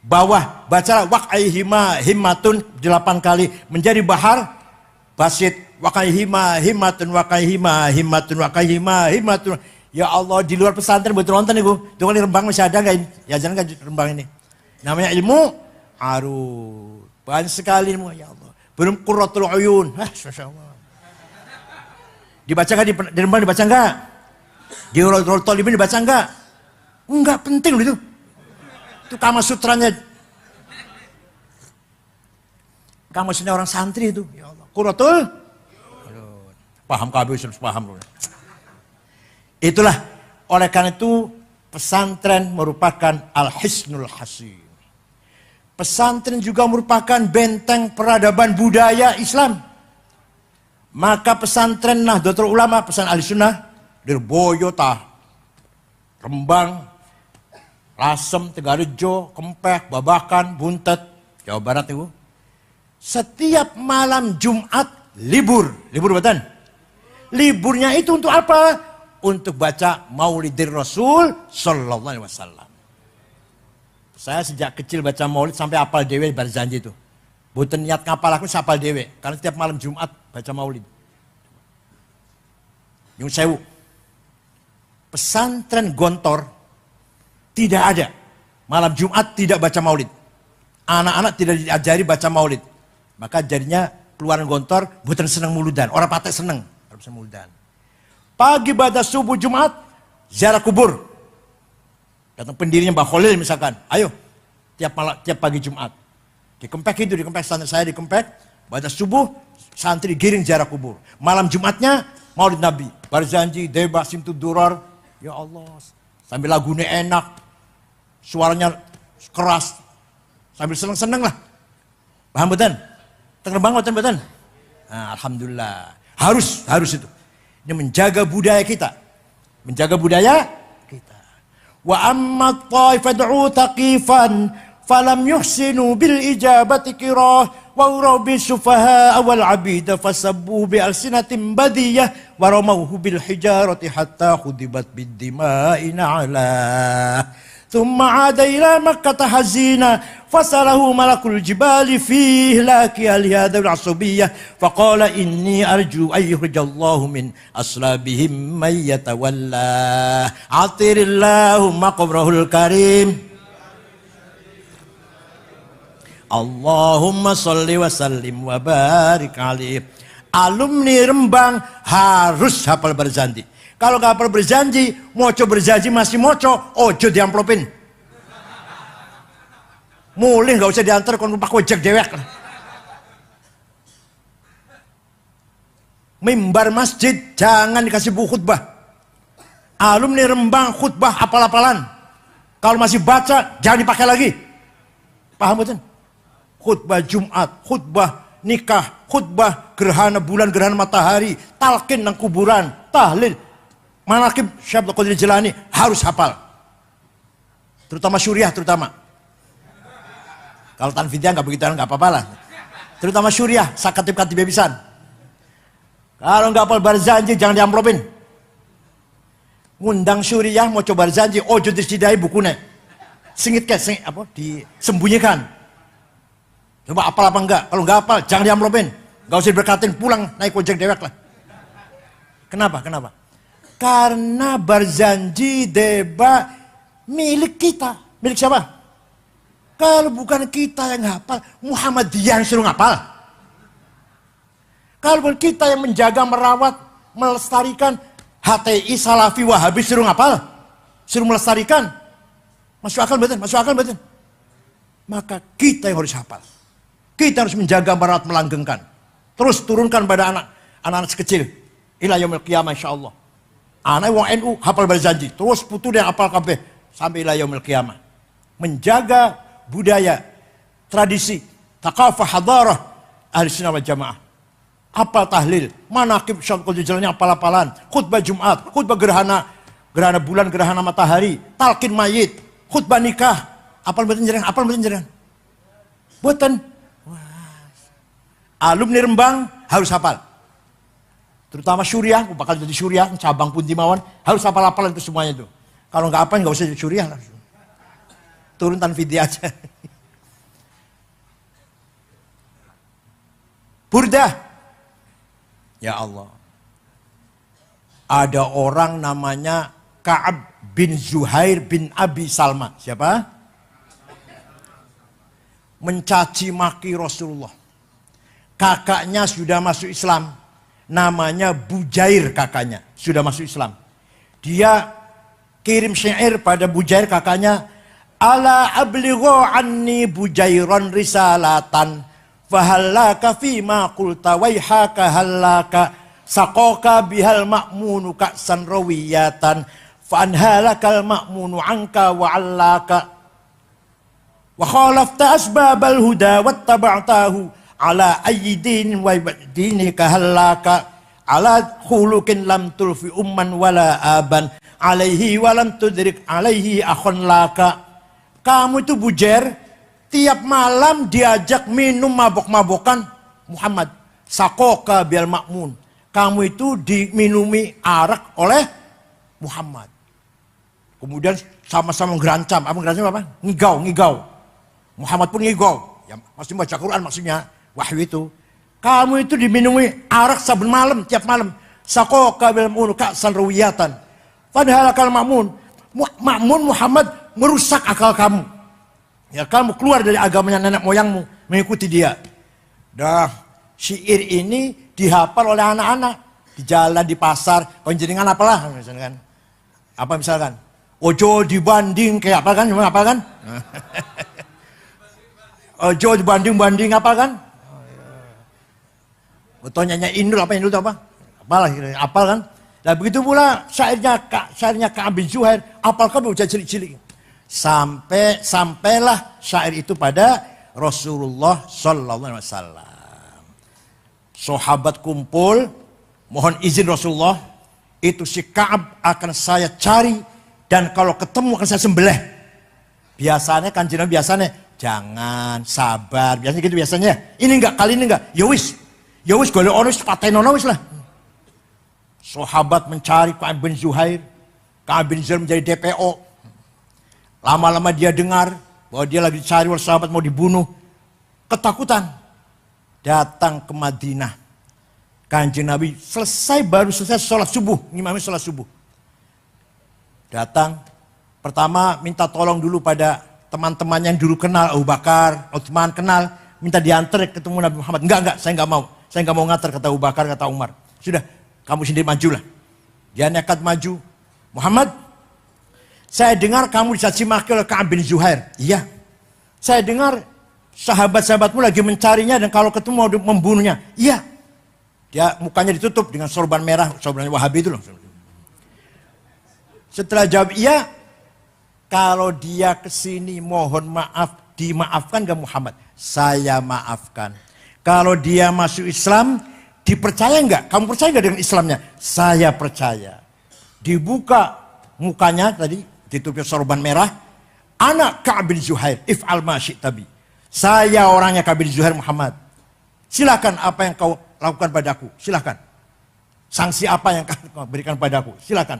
Bawah bacalah waqaihima himmatun 8 kali menjadi bahar basit. Waqaihima himmatun, waqaihima himmatun, waqaihima himmatun. Ya Allah, di luar pesantren betul nonton ibu. Tunggu di Rembang masih ada nggak? Ya jangan nggak Rembang ini. Namanya ilmu arud. Banyak sekali ilmu, ya Allah. Belum qurratul uyun. Masya Allah. Dibaca nggak di Rembang, dibaca nggak? Di Rol Tolibin dibaca nggak? Enggak penting loh itu. Itu Kama Sutranya. Kama Sutranya orang santri itu. Ya Allah. Qurratul. Paham kabeh, harus paham loh. Itulah, oleh karena itu pesantren merupakan al-hisnul hasin. Pesantren juga merupakan benteng peradaban budaya Islam. Maka pesantren Nahdlatul Ulama, pesantren Ahlussunnah, Lirboyo, Rembang, Lasem, Tegarejo, Kempeh, Babakan, Buntet, Jawa Barat itu. Setiap malam Jumat libur. Libur betul? Liburnya itu untuk apa? Untuk baca Maulidir Rasul Sallallahu Alaihi Wasallam. Saya sejak kecil baca Maulid sampai apal dewe berjanji itu. Bukan niat ngapal aku sapal dewe. Karena setiap malam Jumat baca Maulid. Nyun sewu. Pesantren Gontor tidak ada. Malam Jumat tidak baca Maulid. Anak-anak tidak diajari baca Maulid. Maka jadinya keluaran Gontor bukan senang muludan. Orang patek senang. Harus muludan. Pagi pada subuh Jumat, ziarah kubur. Datang pendirinya Mbah Khalil misalkan. Ayo, tiap pagi Jumat. Di Kempek itu, di Kempek santri saya di Kempek. Pada subuh, santri giring ziarah kubur. Malam Jumatnya, Maulid Nabi. Barzanji, Deba, Simtud Duror. Ya Allah, sambil lagunya enak. Suaranya keras. Sambil seneng-seneng lah. Paham betul? Terbang betul? Nah, Alhamdulillah. Harus itu. Ini menjaga budaya kita. Menjaga budaya kita. Wa amma taifad'u taqifan falam yuhsinu bil ijabati kirah wa urabi sufaha awal abida fasabbu bi alsinatin badiyah wa ramawhu bil hijarati hatta khudibat bid dima'i na'ala. ثم عاد إلى مكة حزينا فسأله ملك الجبال في إهلاكها لهذا العصبية فقال إني أرجو أن يخرج الله من أصلابهم من يتولى عطر اللهم قبره الكريم اللهم صل وسلم وبارك عليه. Alumni Rembang harus hafal Barzanji. Kalau nggak hafal berjanji, moco berjanji masih moco, ojo diamplopin. Mulih nggak usah diantar, kon numpak ojek dewek. Mimbar masjid jangan dikasih buku khutbah. Alumni Rembang khutbah apal-apalan. Kalau masih baca jangan dipakai lagi. Paham betul? Khutbah Jumat, khutbah nikah, khutbah gerhana bulan, gerhana matahari, talqin nang kuburan, tahlil. Manaqib Syekh Abdul Qadir Jilani harus hafal. Terutama syuriah terutama. Kalau tanfidah nggak begitu nggak apa-apa lah. Terutama syuriah, sakatib-katib bebisan. Kalau nggak hafal Barzanji jangan diamplopin. Ngundang syuriah mau coba Barzanji, ojo disidai bukunya. Singit apa disembunyikan. Coba hafal apa enggak? Kalau nggak hafal jangan diamplopin. Nggak usah diberkatin, pulang naik ojek dewek lah. Kenapa? Karena Barzanji Deba milik kita. Milik siapa? Kalau bukan kita yang hafal, Muhammadiyah yang suruh ngapal. Kalau kita yang menjaga, merawat, melestarikan, HTI, Salafi, Wahabi suruh ngapal, suruh melestarikan. Masuk akal betul, masuk akal betul. Maka kita yang harus hafal. Kita harus menjaga, merawat, melanggengkan. Terus turunkan pada anak-anak kecil. Ila yaumil qiyamah insyaallah. Anak wong NU hafal berjanji, terus putu dan hafal kabeh sampai ila yaumil qiyamah. Menjaga budaya, tradisi, thaqafah, hadarah ahli sunnah wal jamaah. Apal tahlil, manaqib syarqul jalannya apal-apalan, khutbah Jumat, khutbah gerhana bulan, gerhana matahari, talqin mayit, khutbah nikah. Apal mboten jenengan, apal mboten jenengan? Mboten. Alumni Rembang harus hafal. Terutama Suriah, bakal jadi Suriah, cabang Pundi mawon, harus hafal-hafalan itu semuanya itu. Kalau nggak hafal nggak usah jadi Suriah lah. Turun tanfidiyah aja. Burdah. Ya Allah. Ada orang namanya Ka'ab bin Zuhair bin Abi Salma. Siapa? Mencaci maki Rasulullah. Kakaknya sudah masuk Islam. Namanya Bujair kakaknya. Sudah masuk Islam. Dia kirim syair pada Bujair kakaknya. Ala ablighu anni Bujairan risalatan. Fahallaka fima qulta waihaka hallaka. Saqoka bihal ma'munu ka'san rawiyatan. Fa'anhalakal ma'munu anka wa'allaka. Wa khalafta asbabal huda wattaba'tahu ala ayyidin wa dinika hallaka ala khulukin lam tulfi umman wala aban alaihi walam tudrik alaihi akhon laka. Kamu itu Bujair, tiap malam diajak minum mabok-mabokan Muhammad. Sakoka bial makmun. Kamu itu diminumi arak oleh Muhammad. Kemudian sama-sama ngerancam. Apa ngerancam apa? Ngigau. Muhammad pun ngigau. Ya, masih baca Quran maksudnya. Wahyu itu. Kamu itu diminumi arak saben malam, tiap malam. Sakoka bial makmun ka'san rawiyatan. Padahal akal makmun. Makmun Muhammad merusak akal kamu. Ya, kamu keluar dari agamanya nenek moyangmu, mengikuti dia. Dah, syair ini dihafal oleh anak-anak di jalan, di pasar. Panjenengan apalah misalkan. Apa misalkan? Ojo dibanding kayak apa kan? Apa kan? Ojo dibanding apa kan? Betul nyanyi Indul apa Indul apa? Apalah apal kan? Nah begitu pula syairnya Ka'ab bin Zuhair, apal kamu udah cilik-cilik. Sampailah syair itu pada Rasulullah Sallallahu Alaihi Wasallam. Sahabat kumpul, mohon izin Rasulullah, itu si Ka'ab akan saya cari dan kalau ketemu akan saya sembelih. Biasanya kanjeng biasanya jangan sabar, biasanya gitu biasanya. Ini enggak, kali ini enggak. Ya wis golek ono wis patenono wis lah. Sahabat mencari Ka'ab bin Zuhair. Ka'ab bin Zuhair menjadi DPO. Lama-lama dia dengar bahwa dia lagi dicari oleh sahabat mau dibunuh. Ketakutan. Datang ke Madinah. Kanjeng Nabi baru selesai sholat subuh. Ngimami sholat subuh. Datang. Pertama minta tolong dulu pada teman-teman yang dulu kenal. Abu Bakar, Utsman kenal. Minta diantar ketemu Nabi Muhammad. Enggak, saya enggak mau. Saya enggak mau ngantar, kata Abu Bakar, kata Umar. Sudah, kamu sendiri majulah. Dia nekat maju. Muhammad, saya dengar kamu dicaci maki oleh Ka'ab bin Zuhair. Iya. Saya dengar sahabat-sahabatmu lagi mencarinya dan kalau ketemu mau membunuhnya. Iya. Dia mukanya ditutup dengan sorban merah, sorban Wahabi itu loh. Setelah jawab iya, kalau dia kesini mohon maaf, dimaafkan gak Muhammad? Saya maafkan. Kalau dia masuk Islam, dipercaya enggak? Kamu percaya enggak dengan Islamnya? Saya percaya. Dibuka mukanya tadi, ditutup sorban merah. Anak Ka'ab bin Zuhair, if'al ma syi'tabi. Saya orangnya Ka'ab bin Zuhair Muhammad. Silakan apa yang kau lakukan padaku, silakan. Sanksi apa yang kau berikan padaku, silakan.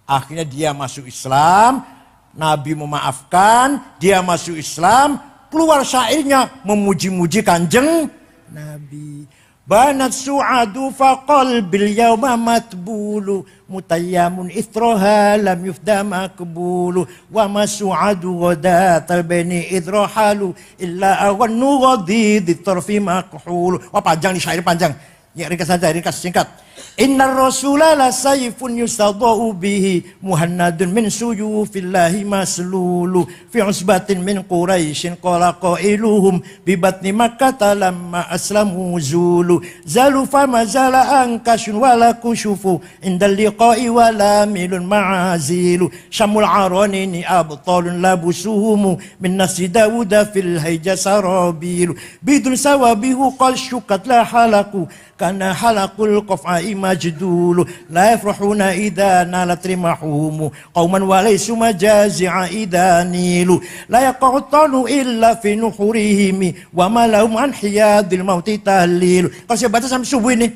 Akhirnya dia masuk Islam, Nabi memaafkan, dia masuk Islam, keluar syairnya memuji-muji kanjeng Nabi. Banat su'adu faqal bil yawma matbulu mutayyamun ithroha lam yufda makbulu wa ma su'adu ghadatal bani idrohalu illa awannu ghadid tarfi makhulu. Wah panjang nih syair panjang. Ya, ringkas saja, ringkas singkat. Innar rasula la sayfun yustadau bihi muhannadun min suyufillahi maslulu fi usbatin min quraisyin qala qailuhum bi batni makkah lamma aslamu zulu zalu fama zala ankashun wala kushufu indal liqa'i wala milun ma'azilu syamul aranini abtalun labusuhum min nasi dawuda fil hayja sarabilu bidun sawabihu qal syukat la halaku kana halakul qaf'i majdulu la yafrahuna idza nalat rimahumu qauman walaysu majazi'a idza nilu la yaqtanu illa fi nuhurihim wa ma lahum an hiyadil mauti tahlil. Kalau saya baca sampai subuh ini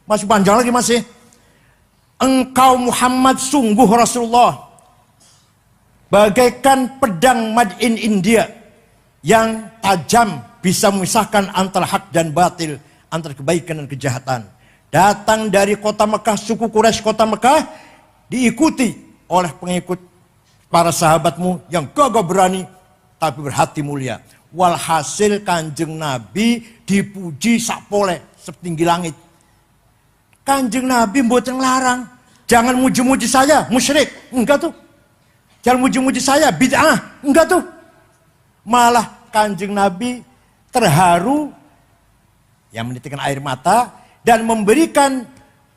masih panjang lagi masih. Engkau Muhammad sungguh Rasulullah bagaikan pedang made in India yang tajam bisa memisahkan antara hak dan batil, antara kebaikan dan kejahatan. Datang dari kota Mekah, suku Quraisy kota Mekah, diikuti oleh pengikut para sahabatmu yang gagah berani tapi berhati mulia. Walhasil Kanjeng Nabi dipuji sakpole setinggi langit. Kanjeng Nabi mboten nglarang, jangan muji-muji saya musyrik, enggak tuh. Jangan muji-muji saya bid'ah, enggak tuh. Malah Kanjeng Nabi terharu yang menitikkan air mata dan memberikan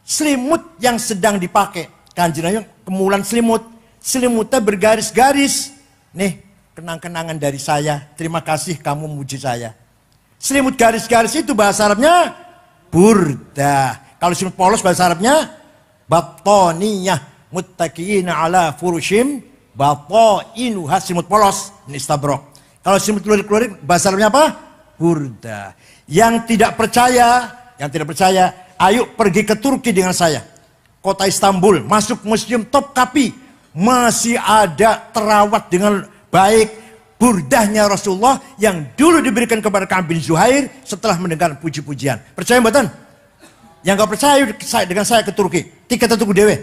selimut yang sedang dipakai. Kanjeng Nabi kemulan selimut, selimutnya bergaris-garis. Nih, kenang-kenangan dari saya. Terima kasih kamu muji saya. Selimut garis-garis itu bahasa Arabnya burdah. Kalau selimut polos bahasa Arabnya batoniyah muttaqina ala furushim batoinuha, selimut polos ini istabrok. Kalau selimut keluar-keluar bahasa Arabnya apa? Burdah. Yang tidak percaya, ayo pergi ke Turki dengan saya. Kota Istanbul, masuk museum Topkapi, masih ada terawat dengan baik burdahnya Rasulullah yang dulu diberikan kepada Ka'ab bin Zuhair setelah mendengar puji-pujian. Percaya mboten? Yang gak percaya dengan saya ke Turki, tiket tuku dewe.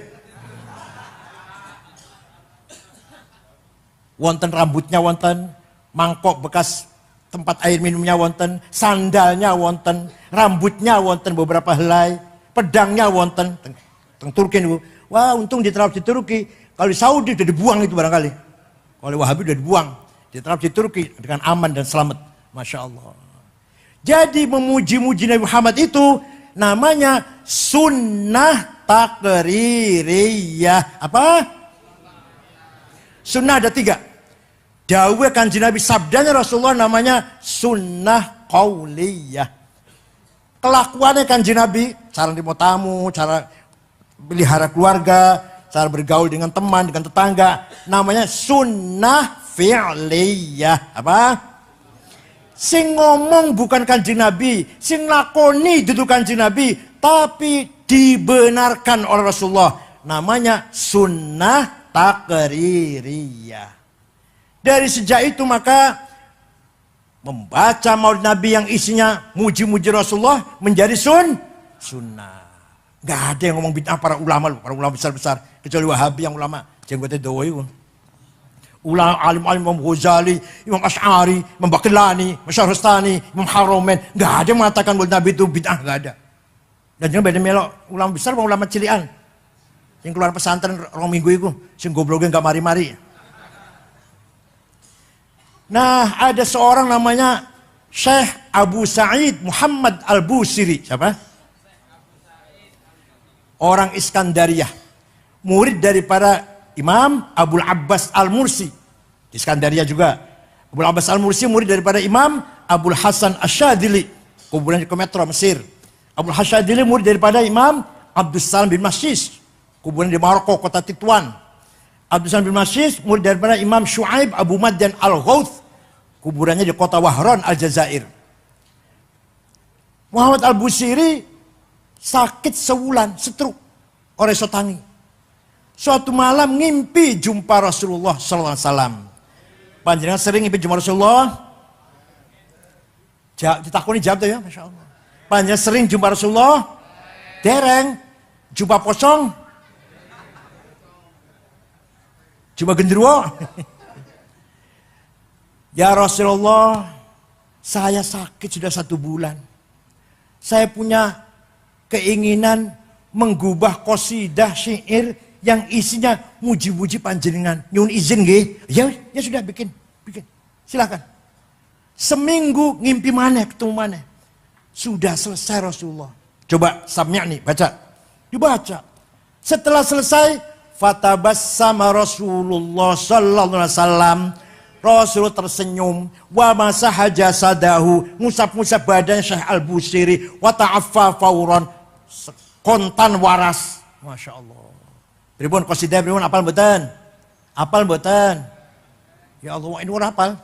Wonten rambutnya wonten, mangkok bekas tempat air minumnya wonten, sandalnya wonten, rambutnya wonten beberapa helai, pedangnya wonten. Teng Turki niku. Wah, untung diterap di Turki. Kalau di Saudi udah dibuang itu barangkali. Kalau Wahabi udah dibuang, diterap di Turki dengan aman dan selamat. Masya Allah. Jadi memuji-muji Nabi Muhammad itu namanya sunnah takririyah. Apa? Sunnah ada 3. Dawuh Kanjeng Nabi, sabdanya Rasulullah namanya sunnah qauliyah. Kelakuannya Kanjeng Nabi, cara nerima tamu, cara pelihara keluarga, cara bergaul dengan teman, dengan tetangga, namanya sunnah fi'liyah. Apa? Sing ngomong bukan Kanjeng Nabi, sing lakoni duduk Kanjeng Nabi, tapi dibenarkan oleh Rasulullah. Namanya sunnah takririyah. Dari sejak itu maka membaca maulid Nabi yang isinya muji-muji Rasulullah menjadi sunnah. Gak ada yang ngomong bid'ah para ulama besar-besar kecuali Wahabi yang ulama jenggotnya dawa itu. Ulama alim-alim Imam Ghazali, Imam Asy'ari, Imam Baqillani, Syahrastani, Imam Haramain, gak ada yang mengatakan maulid Nabi itu bid'ah, gak ada. Dan jangan beda melok ulama besar sama ulama cilian. Yang keluar pesantren rong minggu itu, sing gobloknya gak mari-mari. Nah, ada seorang namanya Syekh Abu Sa'id Muhammad Al-Busiri. Siapa? Orang Iskandariyah. Murid daripada Imam Abul Abbas Al-Mursi. Di Iskandariyah juga. Abul Abbas Al-Mursi murid daripada Imam Abul Hasan Asyadili. Kuburan di Kometro, Mesir. Abul Hasan Asyadili murid daripada Imam Abdus Salam bin Masyis. Kuburan di Maroko, kota Tituan. Abdus Salam bin Masyis murid daripada Imam Syu'aib Abu Madyan Al-Ghauth. Kuburannya di kota Wahran Aljazair. Muhammad Al-Busiri sakit sebulan, stroke, oleh sotangi. Suatu malam ngimpi jumpa Rasulullah SAW. Panjenengan sering ngimpi jumpa Rasulullah? Ditakoni jawab tuh ya, Masya Allah. Panjenengan sering jumpa Rasulullah? Dereng. Jumpa posong? Jumpa genderuwo? Ya Rasulullah, saya sakit sudah 1 bulan. Saya punya keinginan menggubah qasidah syair yang isinya muji-muji panjenengan. Nyun izin nggih. Ya sudah bikin. Silakan. Seminggu ngimpi maneh ketemu maneh. Sudah selesai Rasulullah. Coba sami'ni baca. Dibaca. Setelah selesai fatabassama Rasulullah sallallahu alaihi wasallam. Rasul tersenyum. Wa masaha jasadahu. Ngusap-ngusap badan Syekh Al-Busiri. Wa ta'affa fauran. Kontan waras. Masya Allah. Pripun qasidah pripun apal mboten? Apal mboten? Ya Allah, ini ora apal.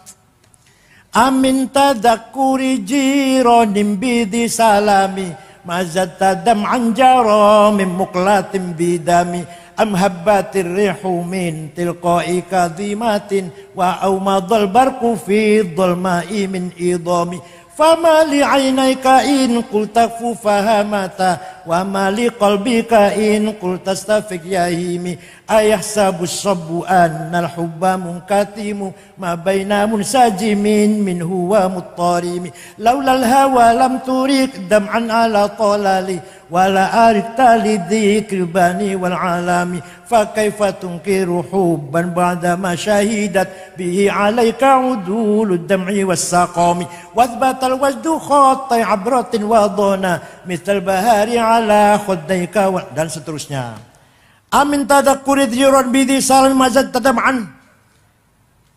Amin tadzakkuri jiranim bidi salami mazat tadam anjara min muqlatin bidami am habbatir rihu min tilqa'i kadhimatin wa aumadul barqu fi dhulma'i min idami fama li 'ainayka in qulta fahamata wa ma li qalbika in qulta stafiq yahimi ayahsabu sabbu annal hubba munkatimu ma baina munsajimin minhu wa muttarimi laulal hawa lam turik dam'an ala talali wala arikta lidhikri bani wal alami fa kaifa tunkiru hubban ba'da ma syahidat bihi alaika udulud dam'i was saqami wathbatal wajdu khatai abratin wa dhana mithal bahari ala khuddayka dan seterusnya. Amin tadakkuri dhiran bidhi salam mazad tadam'an.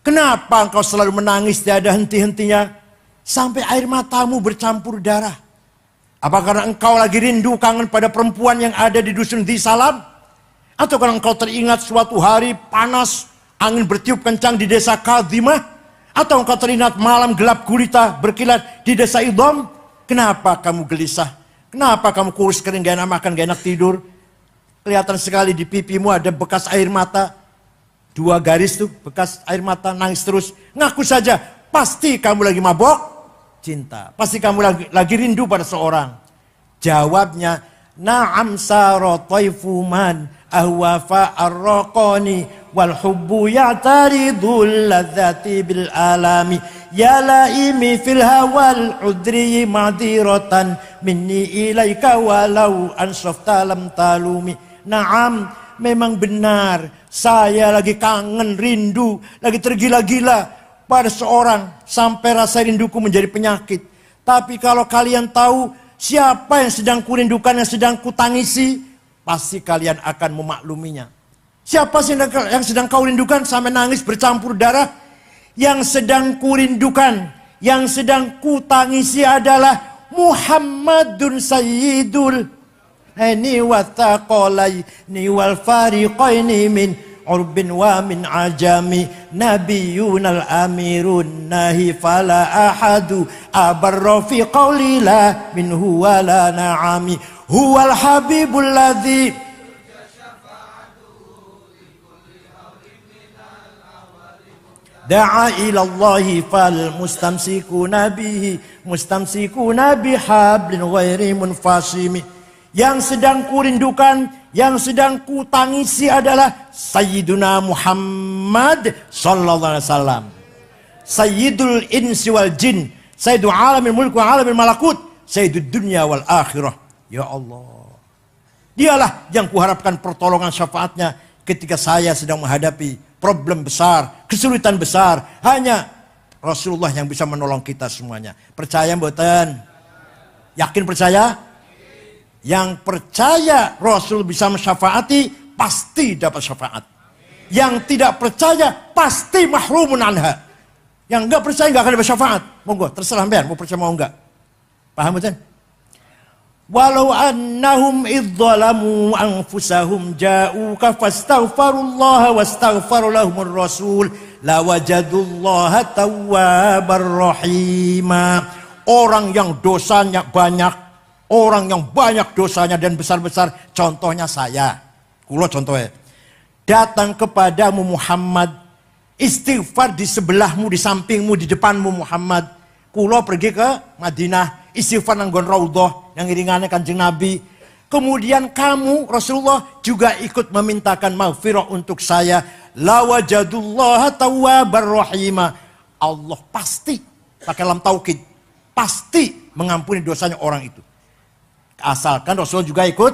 Kenapa engkau selalu menangis tiada henti-hentinya sampai air matamu bercampur darah? Apa karena engkau lagi rindu kangen pada perempuan yang ada di dusun Dhi Salam? Atau karena engkau teringat suatu hari panas, angin bertiup kencang di desa Kadhimah? Atau engkau teringat malam gelap gulita berkilat di desa Idham? Kenapa kamu gelisah? Kenapa kamu kurus kering, gak enak makan, gak enak tidur? Kelihatan sekali di pipimu ada bekas air mata. 2 garis tuh, bekas air mata, nangis terus. Ngaku saja, pasti kamu lagi mabok cinta. Pasti kamu lagi rindu pada seorang. Jawabnya, na'am sara taifu man ahwa fa'arraqani wal hubbu ya'taridul ladzati bil alami ya laimi fil hawal udri ma'diratan minni ilaika walau ansafta lam talumi. Na'am, memang benar saya lagi kangen, rindu, lagi tergila-gila pada seorang sampai rasa rinduku menjadi penyakit. Tapi kalau kalian tahu siapa yang sedang kurindukan, yang sedang kutangisi, pasti kalian akan memakluminya. Siapa sih yang sedang kau rindukan sampai nangis bercampur darah? Yang sedang kurindukan, yang sedang kutangisi adalah Muhammadun Sayyidul Hani wa thaqalaini wal fariqaini min urbin wa min ajami nabiyunal amirun nahi fala ahadu abarra fi qawli la minhu wa la na'ami huwal habibul ladzi da'a ilallahi fal mustamsikuna bihi mustamsikuna bihablin ghairi munfasimi. Yang sedang kurindukan, yang sedang kutangisi adalah Sayyiduna Muhammad sallallahu alaihi wasallam. Sayyidul insi wal jin, Sayyidul alamil mulk wa alamil malakut, Sayyidud dunya wal akhirah. Ya Allah. Dialah yang kuharapkan pertolongan syafaatnya ketika saya sedang menghadapi problem besar, kesulitan besar. Hanya Rasulullah yang bisa menolong kita semuanya. Percaya mboten? Yakin percaya? Yang percaya Rasul bisa mensyafaati pasti dapat syafaat. Yang tidak percaya pasti mahrumun anha. Yang enggak percaya enggak akan dapat syafaat. Monggo terserah sampean mau percaya mau enggak. Paham betul? Walau annahum idzalamu anfusahum ja'uka fastaghfirullaha wastaghfara lahumur rasul lawajadullaha tawwabar rahima. Orang yang dosanya banyak, orang yang banyak dosanya dan besar-besar, contohnya saya, kulo contohnya, datang kepadamu Muhammad, istighfar di sebelahmu, di sampingmu, di depanmu Muhammad. Kulo pergi ke Madinah, istighfar nanggon raudhah yang iringannya Kanjeng Nabi. Kemudian kamu Rasulullah juga ikut memintakan maghfirah untuk saya. La wajadullaha tawwabar rahima. Allah pasti, pakai lam taukid, pasti mengampuni dosanya orang itu. Asalkan Rasul juga ikut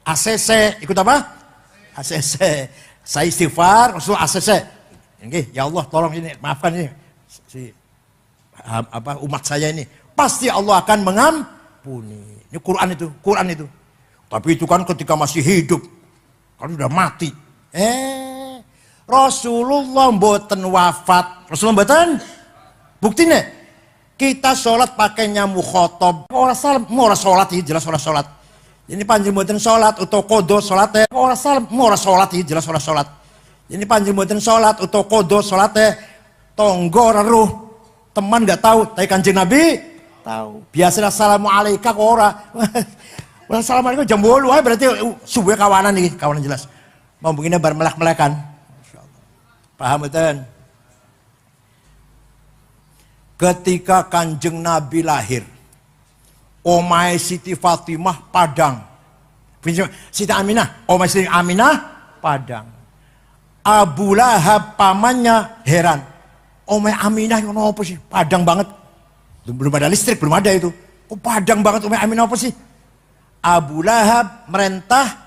ACC. Ikut apa? ACC. Saya istighfar, Rasul ACC. Oke, ya Allah tolong ini, maafkan ini umat saya ini. Pasti Allah akan mengampuni. Ini Quran itu. Tapi itu kan ketika masih hidup. Kan udah mati. Rasulullah mboten wafat. Rasulullah mboten. Buktinya kita sholat pakainya mukhotob. Orang sholat ini jelas orang sholat. Ini panjang mboten sholat atau kodo sholatnya. Orang sholat ini jelas orang sholat. Ini panjang mboten sholat atau kodo sholatnya. Tonggo reruh. Teman nggak tahu. Tapi Kanjeng Nabi tahu. Biasalah assalamualaikum kok ora. Assalamualaikum jam 8 berarti subuh kawanan nih, kawanan jelas. Mau begini bar melek-melekan. Paham betul? Ketika Kanjeng Nabi lahir, omahe Siti Fatimah Padang. Siti Aminah, omahe Siti Aminah Padang. Abu Lahab pamannya heran. Omahe Aminah yang apa sih? Padang banget. Belum ada listrik, belum ada itu. Oh Padang banget omahe Aminah apa sih? Abu Lahab merentah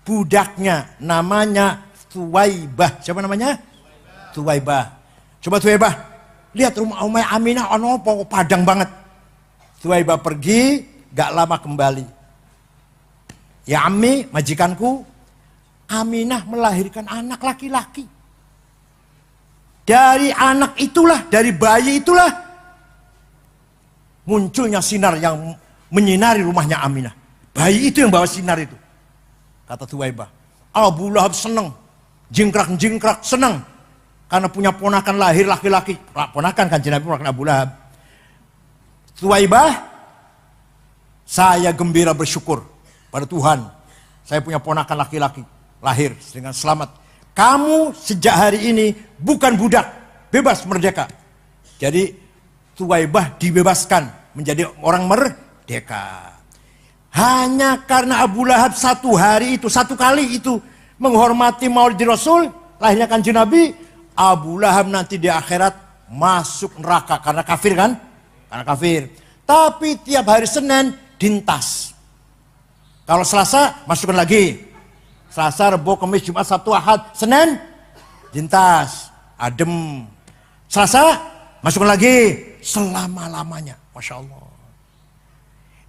budaknya namanya Thuwaibah. Siapa namanya? Thuwaibah. Coba Thuwaibah, lihat rumah Umayyah Aminah ono apa Padang banget. Thuwaibah pergi, gak lama kembali. Ya Ammi, majikanku, Aminah melahirkan anak laki-laki. Dari anak itulah, dari bayi itulah munculnya sinar yang menyinari rumahnya Aminah. Bayi itu yang bawa sinar itu. Kata Thuwaibah. Abu Lahab senang. Jingkrak-jingkrak senang. Karena punya ponakan lahir laki-laki. Ponakan kan Nabi ponakan Abu Lahab. Thuwaibah. Saya gembira bersyukur pada Tuhan. Saya punya ponakan laki-laki. Lahir dengan selamat. Kamu sejak hari ini bukan budak. Bebas merdeka. Jadi Thuwaibah dibebaskan. Menjadi orang merdeka. Hanya karena Abu Lahab satu kali itu menghormati Maulid Rasul, lahirnya Kanjeng Nabi, Abu Lahab nanti di akhirat masuk neraka karena kafir kan? Karena kafir. Tapi tiap hari Senin dintas. Kalau Selasa masukkan lagi. Selasa, Rebo, Kamis, Jumat, Sabtu, Ahad, Senin dintas, adem. Selasa masukkan lagi selama-lamanya. Masya Allah.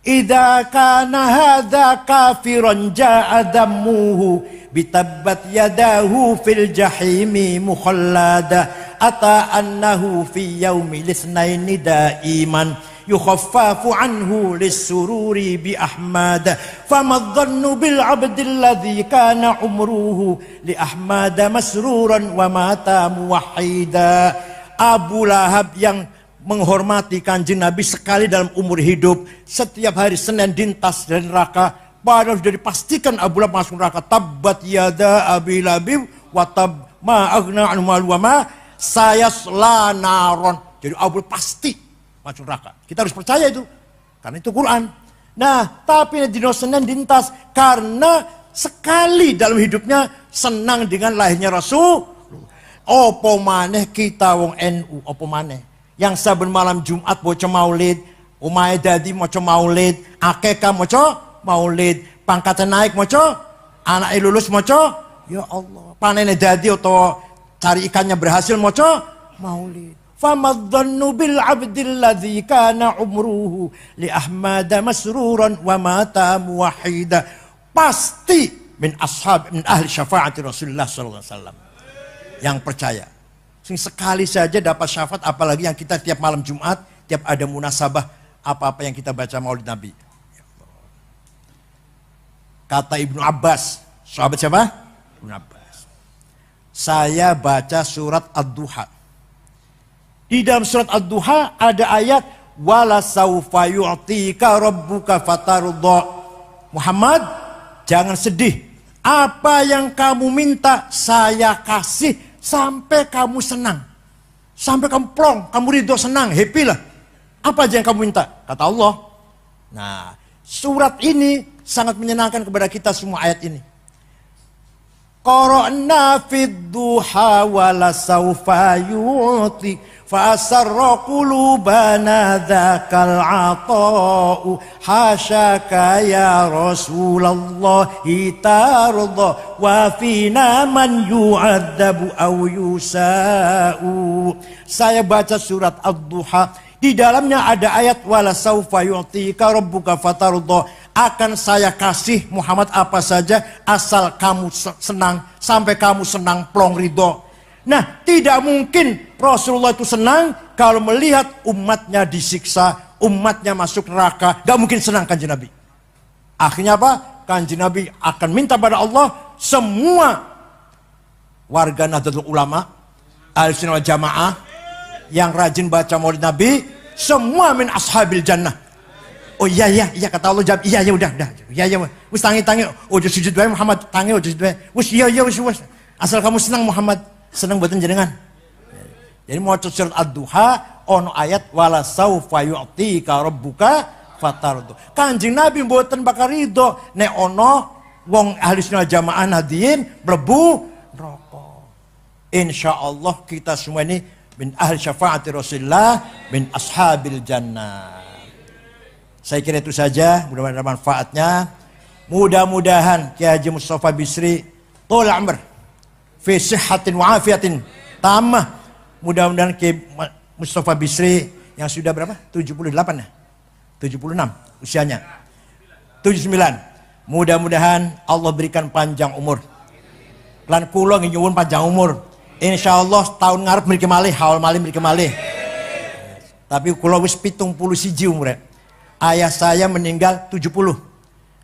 Idza kana hadza kafiran ja'a dammuhu bitabbat yadahu fil jahimi mukhallada ata annahu fi yaumil itsnaini daiman yukhaffafu anhu lis-sururi bi ahmad fama dhannu bil 'abdi alladhi kana umruhu li ahmad masruran wa mata muwahhida. Abu Lahab yang menghormati Kanjeng Nabi sekali dalam umur hidup, setiap hari Senin dintas dari neraka, padahal sudah dipastikan Abu Lahab masuk neraka. Tabbat yada Abi Lahab wa tab ma aghna anhu maluhu wa ma sayasla naron. Jadi Abu Lahab pasti masuk neraka. Kita harus percaya itu, karena itu Quran. Nah, tapi di Senin dintas karena sekali dalam hidupnya senang dengan lahirnya Rasul. Opo maneh kita wong NU, opo maneh yang saben malam Jumat maca maulid, omahe dadi maca maulid, akekah maca maulid, pangkatnya naik maca, anake lulus maca, ya Allah, panene dadi atau cari ikannya berhasil maca maulid. Famadhannu bil 'abdil ladzi kana umruhu li ahmad masruran wa mata muwahhida. Pasti min ahli syafaati Rasulullah sallallahu alaihi wasallam yang percaya. Sekali saja dapat syafaat, apalagi yang kita tiap malam Jumat, tiap ada munasabah, apa-apa yang kita baca Maulid Nabi. Kata Ibnu Abbas, sahabat siapa? Ibnu Abbas. Saya baca surat Ad-Duha. Di dalam surat Ad-Duha ada ayat wala saufa yu'tika rabbuka fatarudha. Muhammad, jangan sedih. Apa yang kamu minta saya kasih sampai kamu senang. Sampai kamu plong, kamu ridho, senang, happy lah. Apa aja yang kamu minta? Kata Allah. Nah, surat ini sangat menyenangkan kepada kita semua ayat ini. qara'na fid duha wala saufa yu'ti fasarra qulubana dzakal ata'u hasyaka ya Rasulullah tarda wa fina man yu'adzabu aw yusa'u. Saya baca surat Ad-Duha, di dalamnya ada ayat wala saufa yu'tika rabbuka fatarda. Akan saya kasih Muhammad apa saja asal kamu senang, sampai kamu senang plong ridho. Nah, tidak mungkin Rasulullah itu senang kalau melihat umatnya disiksa, umatnya masuk neraka. Gak mungkin senang Kanjeng Nabi. Akhirnya apa? Kanjeng Nabi akan minta pada Allah semua warga Nahdlatul Ulama, Ahlussunnah wal Jamaah yang rajin baca Maulid Nabi, semua min ashabil jannah. Oh iya kata Allah jawab iya udah wis tangi udah sujud wae Muhammad tangi udah sujud wae wis iya wis asal kamu senang Muhammad senang buatan jenengan. Jadi mau surat Ad-Duha ono ayat wala saufa yu'tika rabbuka fatardu. Kanjeng Nabi mboten bakal ridho nek ono wong Ahlussunnah Jamaah nadiyin mlebu neraka. Insyaallah kita semua ini min ahli syafaati Rasulillah min ashabil jannah. Saya kira itu saja, mudah-mudahan ada manfaatnya. Mudah-mudahan Kiai Haji Mustafa Bisri tul amr fi sihhatin wa afiatin tamah. Mudah-mudahan Kiai Mustafa Bisri yang sudah berapa? 78 ya? 76 usianya. 79. Mudah-mudahan Allah berikan panjang umur. Lan kula nyuwun panjang umur. Insyaallah tahun ngarep mriki malih, haul malih mriki malih. Tapi kula wis 71 umure. Ayah saya meninggal 70.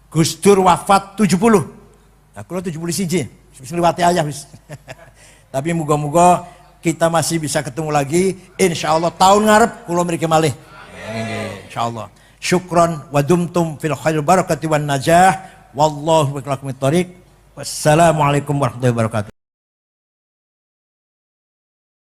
Gus Dur wafat 70. Nah, kula 71. Wis ngliwati ayah wis. Tapi muga-muga kita masih bisa ketemu lagi insyaallah tahun ngarep kula mriki malih. Insyaallah. Syukran wa dumtum fil khair barakati wan najah wallahu biqakum thariq. Wassalamualaikum warahmatullahi wabarakatuh.